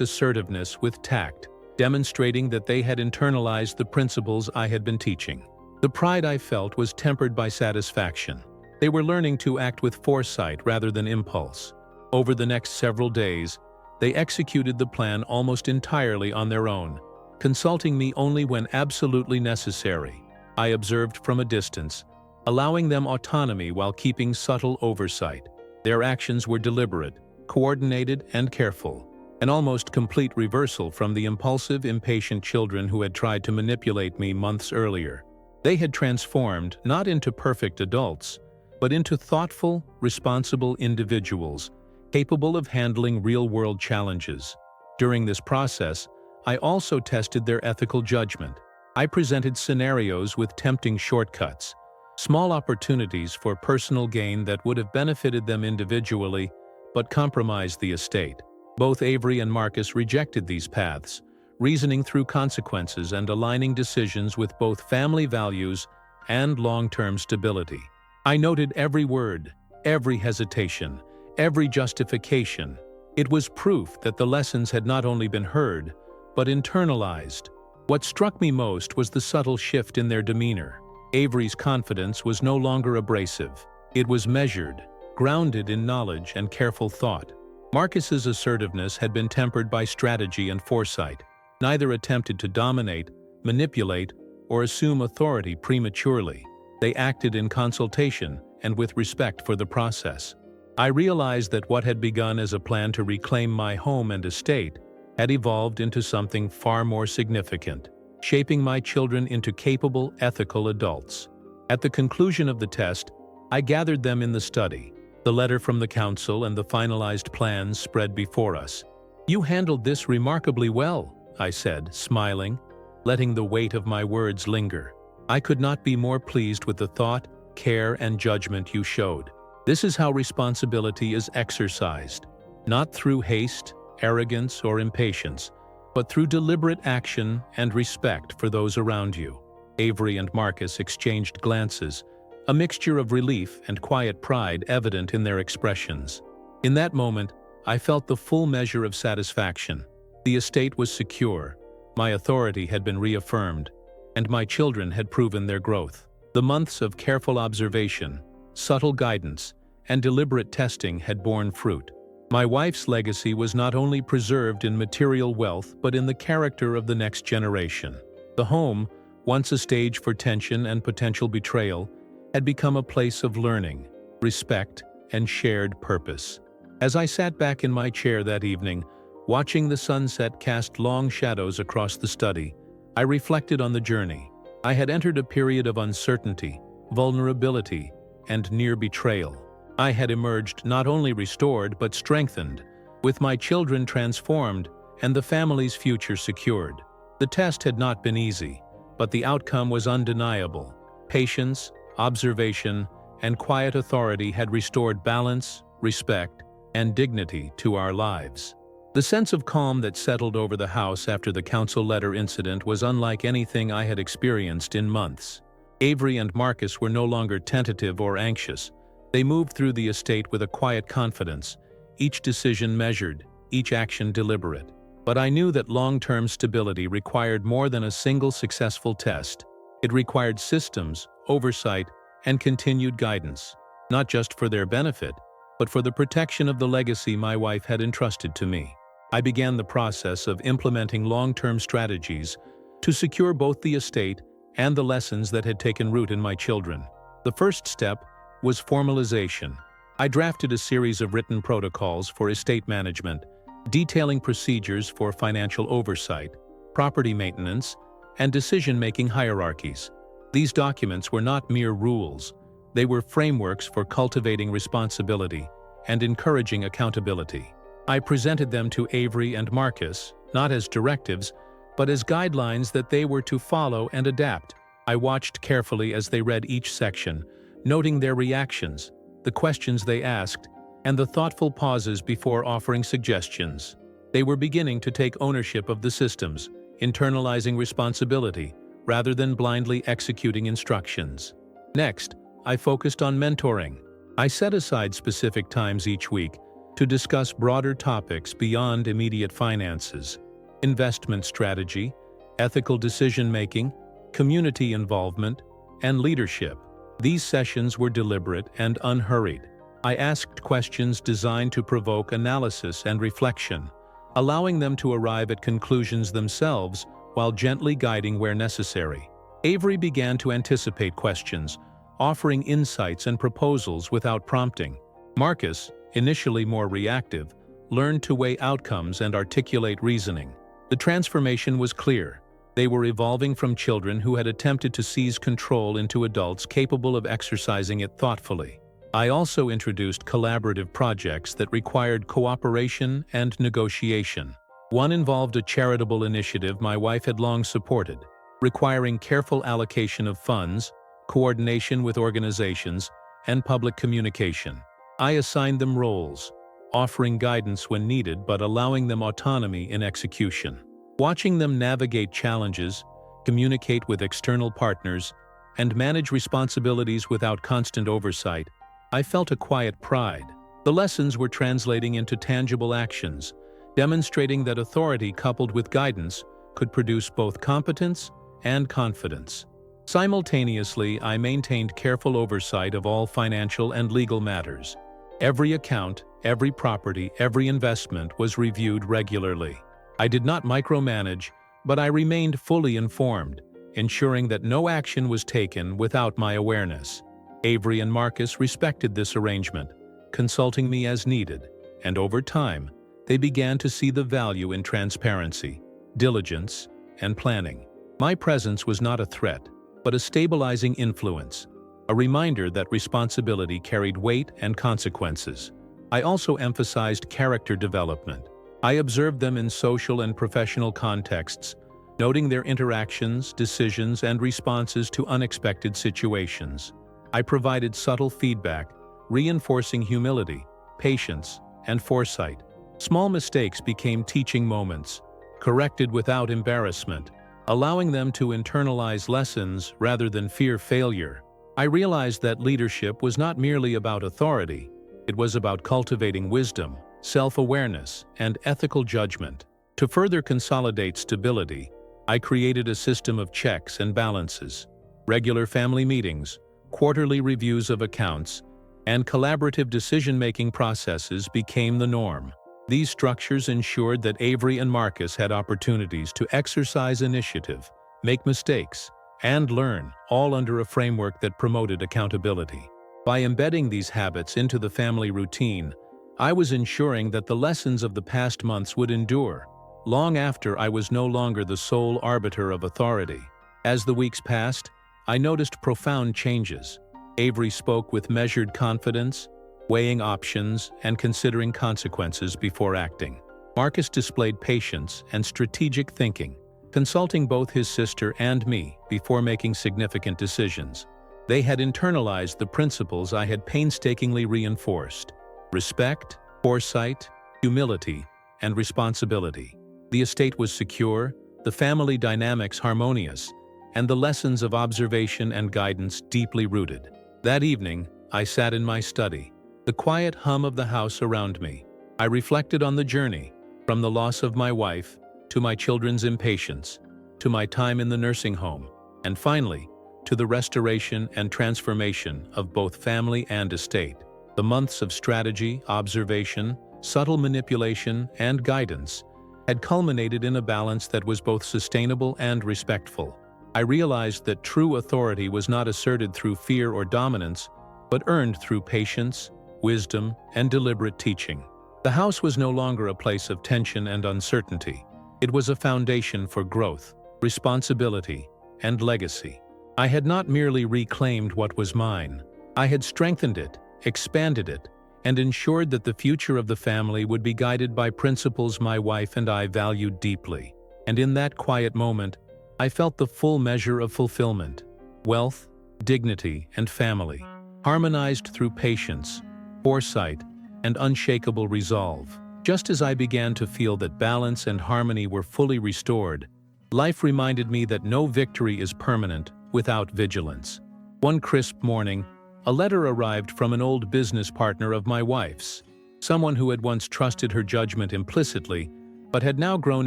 assertiveness with tact, demonstrating that they had internalized the principles I had been teaching. The pride I felt was tempered by satisfaction. They were learning to act with foresight rather than impulse. Over the next several days, they executed the plan almost entirely on their own, consulting me only when absolutely necessary. I observed from a distance, allowing them autonomy while keeping subtle oversight. Their actions were deliberate, coordinated, and careful, an almost complete reversal from the impulsive, impatient children who had tried to manipulate me months earlier. They had transformed not into perfect adults, but into thoughtful, responsible individuals, capable of handling real-world challenges. During this process, I also tested their ethical judgment. I presented scenarios with tempting shortcuts, small opportunities for personal gain that would have benefited them individually, but compromised the estate. Both Avery and Marcus rejected these paths, reasoning through consequences and aligning decisions with both family values and long-term stability. I noted every word, every hesitation, every justification. It was proof that the lessons had not only been heard, but internalized. What struck me most was the subtle shift in their demeanor. Avery's confidence was no longer abrasive. It was measured, grounded in knowledge and careful thought. Marcus's assertiveness had been tempered by strategy and foresight. Neither attempted to dominate, manipulate, or assume authority prematurely. They acted in consultation and with respect for the process. I realized that what had begun as a plan to reclaim my home and estate had evolved into something far more significant, shaping my children into capable, ethical adults. At the conclusion of the test, I gathered them in the study. The letter from the council and the finalized plans spread before us. "You handled this remarkably well," I said, smiling, letting the weight of my words linger. "I could not be more pleased with the thought, care, and judgment you showed. This is how responsibility is exercised, not through haste, arrogance, or impatience, but through deliberate action and respect for those around you." Avery and Marcus exchanged glances, a mixture of relief and quiet pride evident in their expressions. In that moment, I felt the full measure of satisfaction. The estate was secure, my authority had been reaffirmed, and my children had proven their growth. The months of careful observation, subtle guidance, and deliberate testing had borne fruit. My wife's legacy was not only preserved in material wealth but in the character of the next generation. The home, once a stage for tension and potential betrayal, had become a place of learning, respect, and shared purpose. As I sat back in my chair that evening, watching the sunset cast long shadows across the study, I reflected on the journey. I had entered a period of uncertainty, vulnerability, and near betrayal. I had emerged not only restored but strengthened, with my children transformed and the family's future secured. The test had not been easy, but the outcome was undeniable. Patience, observation, and quiet authority had restored balance, respect, and dignity to our lives. The sense of calm that settled over the house after the council letter incident was unlike anything I had experienced in months. Avery and Marcus were no longer tentative or anxious. They moved through the estate with a quiet confidence, each decision measured, each action deliberate. But I knew that long-term stability required more than a single successful test. It required systems, oversight, and continued guidance, not just for their benefit, but for the protection of the legacy my wife had entrusted to me. I began the process of implementing long-term strategies to secure both the estate and the lessons that had taken root in my children. The first step was formalization. I drafted a series of written protocols for estate management, detailing procedures for financial oversight, property maintenance, and decision-making hierarchies. These documents were not mere rules. They were frameworks for cultivating responsibility and encouraging accountability. I presented them to Avery and Marcus, not as directives, but as guidelines that they were to follow and adapt. I watched carefully as they read each section, noting their reactions, the questions they asked, and the thoughtful pauses before offering suggestions. They were beginning to take ownership of the systems, internalizing responsibility, rather than blindly executing instructions. Next, I focused on mentoring. I set aside specific times each week to discuss broader topics beyond immediate finances: investment strategy, ethical decision-making, community involvement, and leadership. These sessions were deliberate and unhurried. I asked questions designed to provoke analysis and reflection, allowing them to arrive at conclusions themselves while gently guiding where necessary. Avery began to anticipate questions, offering insights and proposals without prompting. Marcus, initially more reactive, learned to weigh outcomes and articulate reasoning. The transformation was clear. They were evolving from children who had attempted to seize control into adults capable of exercising it thoughtfully. I also introduced collaborative projects that required cooperation and negotiation. One involved a charitable initiative my wife had long supported, requiring careful allocation of funds, coordination with organizations, and public communication. I assigned them roles, offering guidance when needed but allowing them autonomy in execution. Watching them navigate challenges, communicate with external partners, and manage responsibilities without constant oversight, I felt a quiet pride. The lessons were translating into tangible actions, demonstrating that authority coupled with guidance could produce both competence and confidence. Simultaneously, I maintained careful oversight of all financial and legal matters. Every account, every property, every investment was reviewed regularly. I did not micromanage, but I remained fully informed, ensuring that no action was taken without my awareness. Avery and Marcus respected this arrangement, consulting me as needed, and over time, they began to see the value in transparency, diligence, and planning. My presence was not a threat, but a stabilizing influence, a reminder that responsibility carried weight and consequences. I also emphasized character development. I observed them in social and professional contexts, noting their interactions, decisions, and responses to unexpected situations. I provided subtle feedback, reinforcing humility, patience, and foresight. Small mistakes became teaching moments, corrected without embarrassment, allowing them to internalize lessons rather than fear failure. I realized that leadership was not merely about authority, it was about cultivating wisdom, self-awareness, and ethical judgment. To further consolidate stability, I created a system of checks and balances. Regular family meetings, quarterly reviews of accounts, and collaborative decision-making processes became the norm. These structures ensured that Avery and Marcus had opportunities to exercise initiative, make mistakes, and learn, all under a framework that promoted accountability. By embedding these habits into the family routine, I was ensuring that the lessons of the past months would endure, long after I was no longer the sole arbiter of authority. As the weeks passed, I noticed profound changes. Avery spoke with measured confidence, weighing options and considering consequences before acting. Marcus displayed patience and strategic thinking, consulting both his sister and me before making significant decisions. They had internalized the principles I had painstakingly reinforced: respect, foresight, humility, and responsibility. The estate was secure, the family dynamics harmonious, and the lessons of observation and guidance deeply rooted. That evening, I sat in my study, the quiet hum of the house around me. I reflected on the journey, from the loss of my wife, to my children's impatience, to my time in the nursing home, and finally, to the restoration and transformation of both family and estate. The months of strategy, observation, subtle manipulation, and guidance had culminated in a balance that was both sustainable and respectful. I realized that true authority was not asserted through fear or dominance, but earned through patience, wisdom, and deliberate teaching. The house was no longer a place of tension and uncertainty. It was a foundation for growth, responsibility, and legacy. I had not merely reclaimed what was mine. I had strengthened it, expanded it, and ensured that the future of the family would be guided by principles my wife and I valued deeply. And in that quiet moment, I felt the full measure of fulfillment. Wealth, dignity, and family, harmonized through patience, foresight, and unshakable resolve. Just as I began to feel that balance and harmony were fully restored, life reminded me that no victory is permanent without vigilance. One crisp morning, a letter arrived from an old business partner of my wife's, someone who had once trusted her judgment implicitly, but had now grown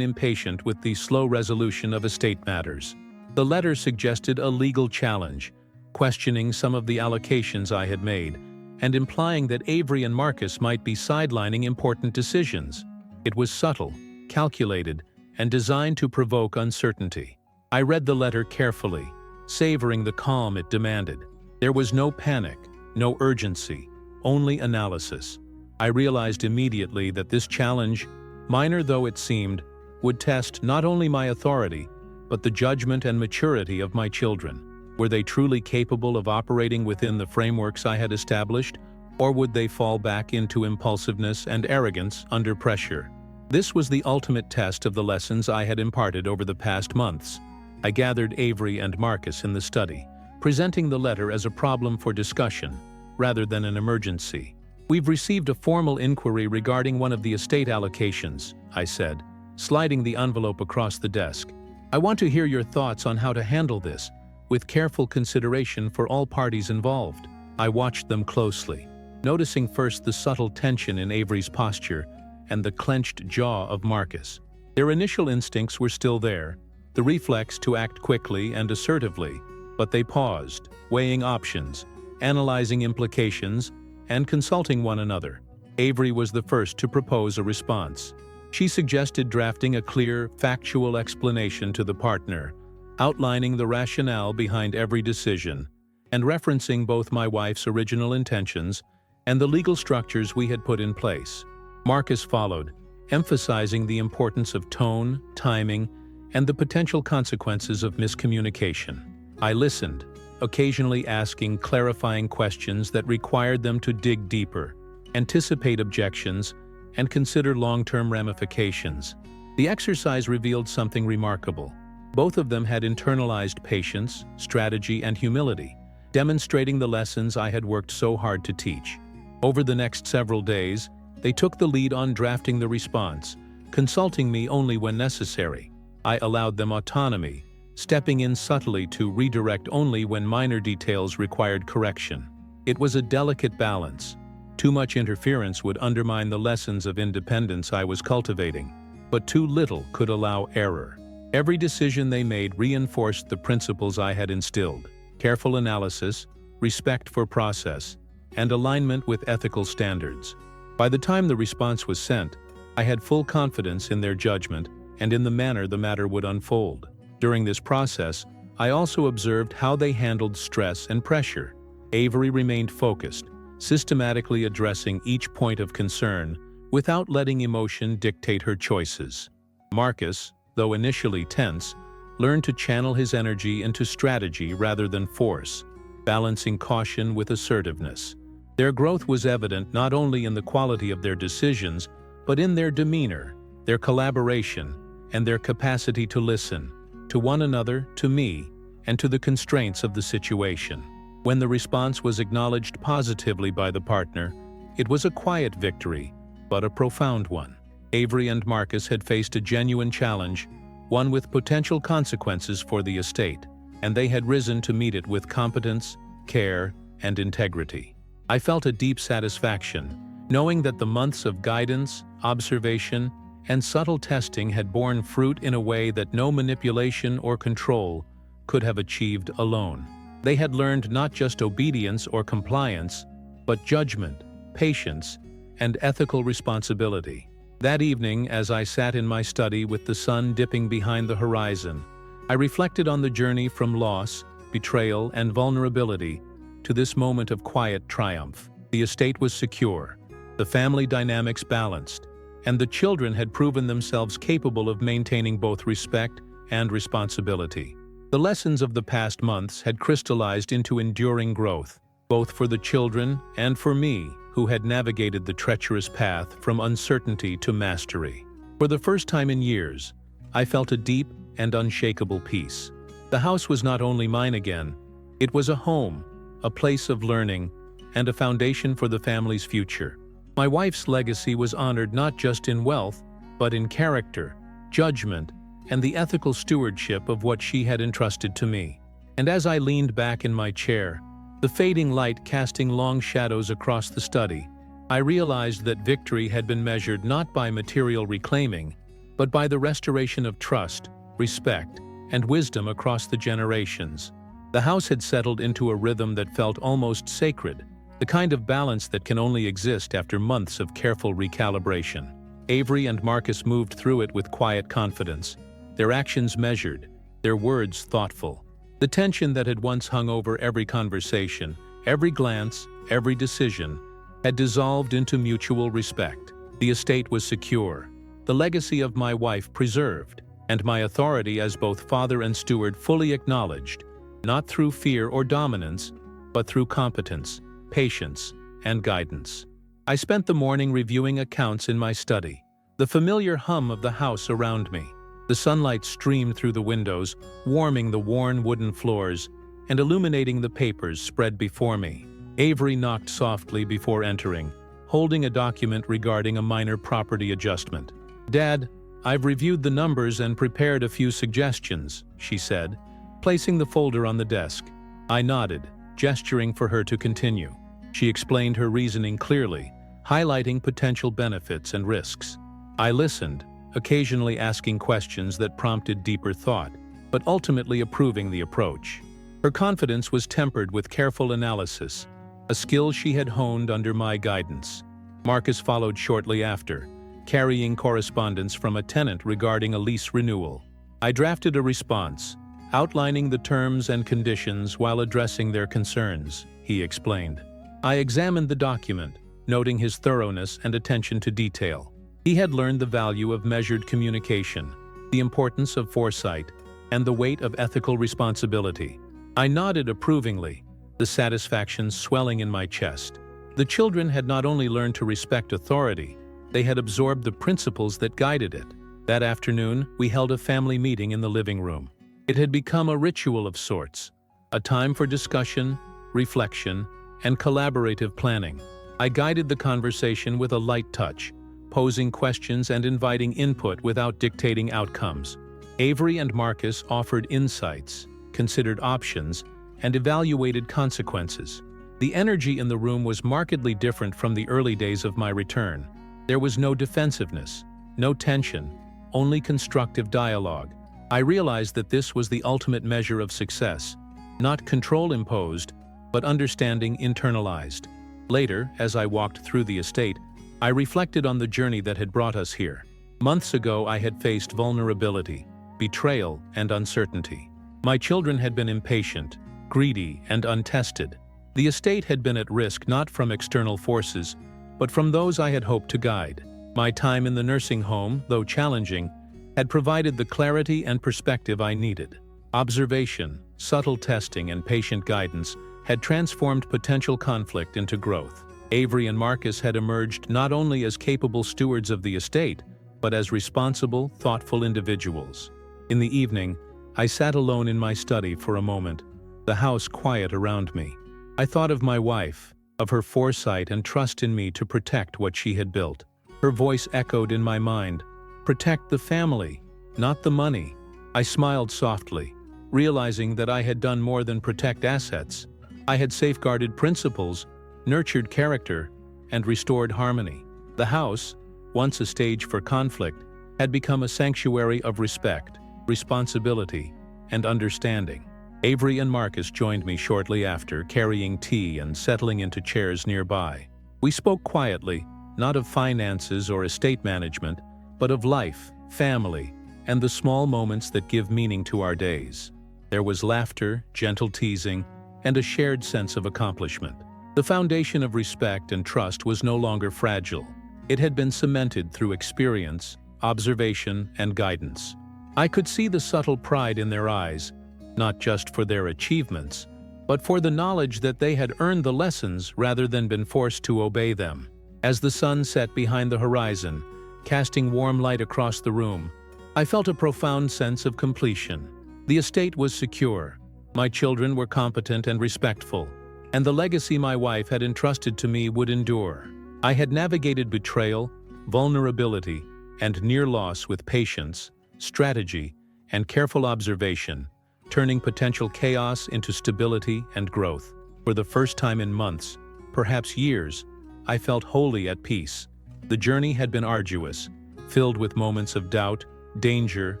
impatient with the slow resolution of estate matters. The letter suggested a legal challenge, questioning some of the allocations I had made, and implying that Avery and Marcus might be sidelining important decisions. It was subtle, calculated, and designed to provoke uncertainty. I read the letter carefully, savoring the calm it demanded. There was no panic, no urgency, only analysis. I realized immediately that this challenge, minor though it seemed, would test not only my authority, but the judgment and maturity of my children. Were they truly capable of operating within the frameworks I had established, or would they fall back into impulsiveness and arrogance under pressure? This was the ultimate test of the lessons I had imparted over the past months. I gathered Avery and Marcus in the study, presenting the letter as a problem for discussion, rather than an emergency. "We've received a formal inquiry regarding one of the estate allocations," I said, sliding the envelope across the desk. "I want to hear your thoughts on how to handle this, with careful consideration for all parties involved." I watched them closely, noticing first the subtle tension in Avery's posture and the clenched jaw of Marcus. Their initial instincts were still there, the reflex to act quickly and assertively, but they paused, weighing options, analyzing implications, and consulting one another. Avery was the first to propose a response. She suggested drafting a clear, factual explanation to the partner, outlining the rationale behind every decision, and referencing both my wife's original intentions and the legal structures we had put in place. Marcus followed, emphasizing the importance of tone, timing, and the potential consequences of miscommunication. I listened, occasionally asking clarifying questions that required them to dig deeper, anticipate objections, and consider long-term ramifications. The exercise revealed something remarkable. Both of them had internalized patience, strategy, and humility, demonstrating the lessons I had worked so hard to teach. Over the next several days, they took the lead on drafting the response, consulting me only when necessary. I allowed them autonomy, stepping in subtly to redirect only when minor details required correction. It was a delicate balance. Too much interference would undermine the lessons of independence I was cultivating, but too little could allow error. Every decision they made reinforced the principles I had instilled: careful analysis, respect for process, and alignment with ethical standards. By the time the response was sent, I had full confidence in their judgment and in the manner the matter would unfold. During this process, I also observed how they handled stress and pressure. Avery remained focused, systematically addressing each point of concern without letting emotion dictate her choices. Marcus, though initially tense, learned to channel his energy into strategy rather than force, balancing caution with assertiveness. Their growth was evident not only in the quality of their decisions, but in their demeanor, their collaboration, and their capacity to listen, to one another, to me, and to the constraints of the situation. When the response was acknowledged positively by the partner, it was a quiet victory, but a profound one. Avery and Marcus had faced a genuine challenge, one with potential consequences for the estate, and they had risen to meet it with competence, care, and integrity. I felt a deep satisfaction, knowing that the months of guidance, observation, and subtle testing had borne fruit in a way that no manipulation or control could have achieved alone. They had learned not just obedience or compliance, but judgment, patience, and ethical responsibility. That evening, as I sat in my study with the sun dipping behind the horizon, I reflected on the journey from loss, betrayal, and vulnerability to this moment of quiet triumph. The estate was secure, the family dynamics balanced, and the children had proven themselves capable of maintaining both respect and responsibility. The lessons of the past months had crystallized into enduring growth, both for the children and for me, who had navigated the treacherous path from uncertainty to mastery. For the first time in years, I felt a deep and unshakable peace. The house was not only mine again, it was a home, a place of learning, and a foundation for the family's future. My wife's legacy was honored not just in wealth, but in character, judgment, and the ethical stewardship of what she had entrusted to me. And as I leaned back in my chair, the fading light casting long shadows across the study, I realized that victory had been measured not by material reclaiming, but by the restoration of trust, respect, and wisdom across the generations. The house had settled into a rhythm that felt almost sacred, the kind of balance that can only exist after months of careful recalibration. Avery and Marcus moved through it with quiet confidence, their actions measured, their words thoughtful. The tension that had once hung over every conversation, every glance, every decision, had dissolved into mutual respect. The estate was secure, the legacy of my wife preserved, and my authority as both father and steward fully acknowledged, not through fear or dominance, but through competence, patience, and guidance. I spent the morning reviewing accounts in my study, the familiar hum of the house around me. The sunlight streamed through the windows, warming the worn wooden floors and illuminating the papers spread before me. Avery knocked softly before entering, holding a document regarding a minor property adjustment. "Dad, I've reviewed the numbers and prepared a few suggestions," she said, placing the folder on the desk. I nodded, gesturing for her to continue. She explained her reasoning clearly, highlighting potential benefits and risks. I listened, occasionally asking questions that prompted deeper thought, but ultimately approving the approach. Her confidence was tempered with careful analysis, a skill she had honed under my guidance. Marcus followed shortly after, carrying correspondence from a tenant regarding a lease renewal. I drafted a response, outlining the terms and conditions while addressing their concerns, he explained. I examined the document, noting his thoroughness and attention to detail. He had learned the value of measured communication, the importance of foresight, and the weight of ethical responsibility. I nodded approvingly, the satisfaction swelling in my chest. The children had not only learned to respect authority, they had absorbed the principles that guided it. That afternoon, we held a family meeting in the living room. It had become a ritual of sorts, a time for discussion, reflection, and collaborative planning. I guided the conversation with a light touch, posing questions and inviting input without dictating outcomes. Avery and Marcus offered insights, considered options, and evaluated consequences. The energy in the room was markedly different from the early days of my return. There was no defensiveness, no tension, only constructive dialogue. I realized that this was the ultimate measure of success, not control imposed, but understanding internalized. Later, as I walked through the estate, I reflected on the journey that had brought us here. Months ago, I had faced vulnerability, betrayal, and uncertainty. My children had been impatient, greedy, and untested. The estate had been at risk not from external forces, but from those I had hoped to guide. My time in the nursing home, though challenging, had provided the clarity and perspective I needed. Observation, subtle testing, and patient guidance had transformed potential conflict into growth. Avery and Marcus had emerged not only as capable stewards of the estate, but as responsible, thoughtful individuals. In the evening, I sat alone in my study for a moment, the house quiet around me. I thought of my wife, of her foresight and trust in me to protect what she had built. Her voice echoed in my mind, "Protect the family, not the money." I smiled softly, realizing that I had done more than protect assets. I had safeguarded principles, nurtured character, and restored harmony. The house, once a stage for conflict, had become a sanctuary of respect, responsibility, and understanding. Avery and Marcus joined me shortly after, carrying tea and settling into chairs nearby. We spoke quietly, not of finances or estate management, but of life, family, and the small moments that give meaning to our days. There was laughter, gentle teasing, and a shared sense of accomplishment. The foundation of respect and trust was no longer fragile. It had been cemented through experience, observation, and guidance. I could see the subtle pride in their eyes, not just for their achievements, but for the knowledge that they had earned the lessons rather than been forced to obey them. As the sun set behind the horizon, casting warm light across the room, I felt a profound sense of completion. The estate was secure, my children were competent and respectful, and the legacy my wife had entrusted to me would endure. I had navigated betrayal, vulnerability, and near loss with patience, strategy, and careful observation, turning potential chaos into stability and growth. For the first time in months, perhaps years, I felt wholly at peace. The journey had been arduous, filled with moments of doubt, danger,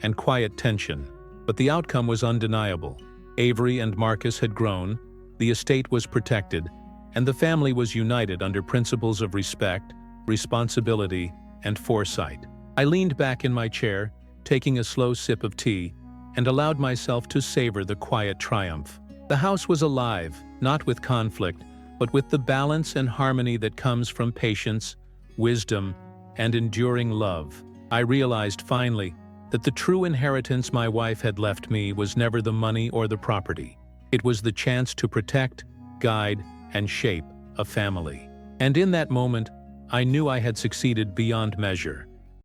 and quiet tension. But the outcome was undeniable. Avery and Marcus had grown, the estate was protected, and the family was united under principles of respect, responsibility, and foresight. I leaned back in my chair, taking a slow sip of tea, and allowed myself to savor the quiet triumph. The house was alive, not with conflict, but with the balance and harmony that comes from patience, wisdom, and enduring love. I realized finally that the true inheritance my wife had left me was never the money or the property. It was the chance to protect, guide, and shape a family. And in that moment, I knew I had succeeded beyond measure.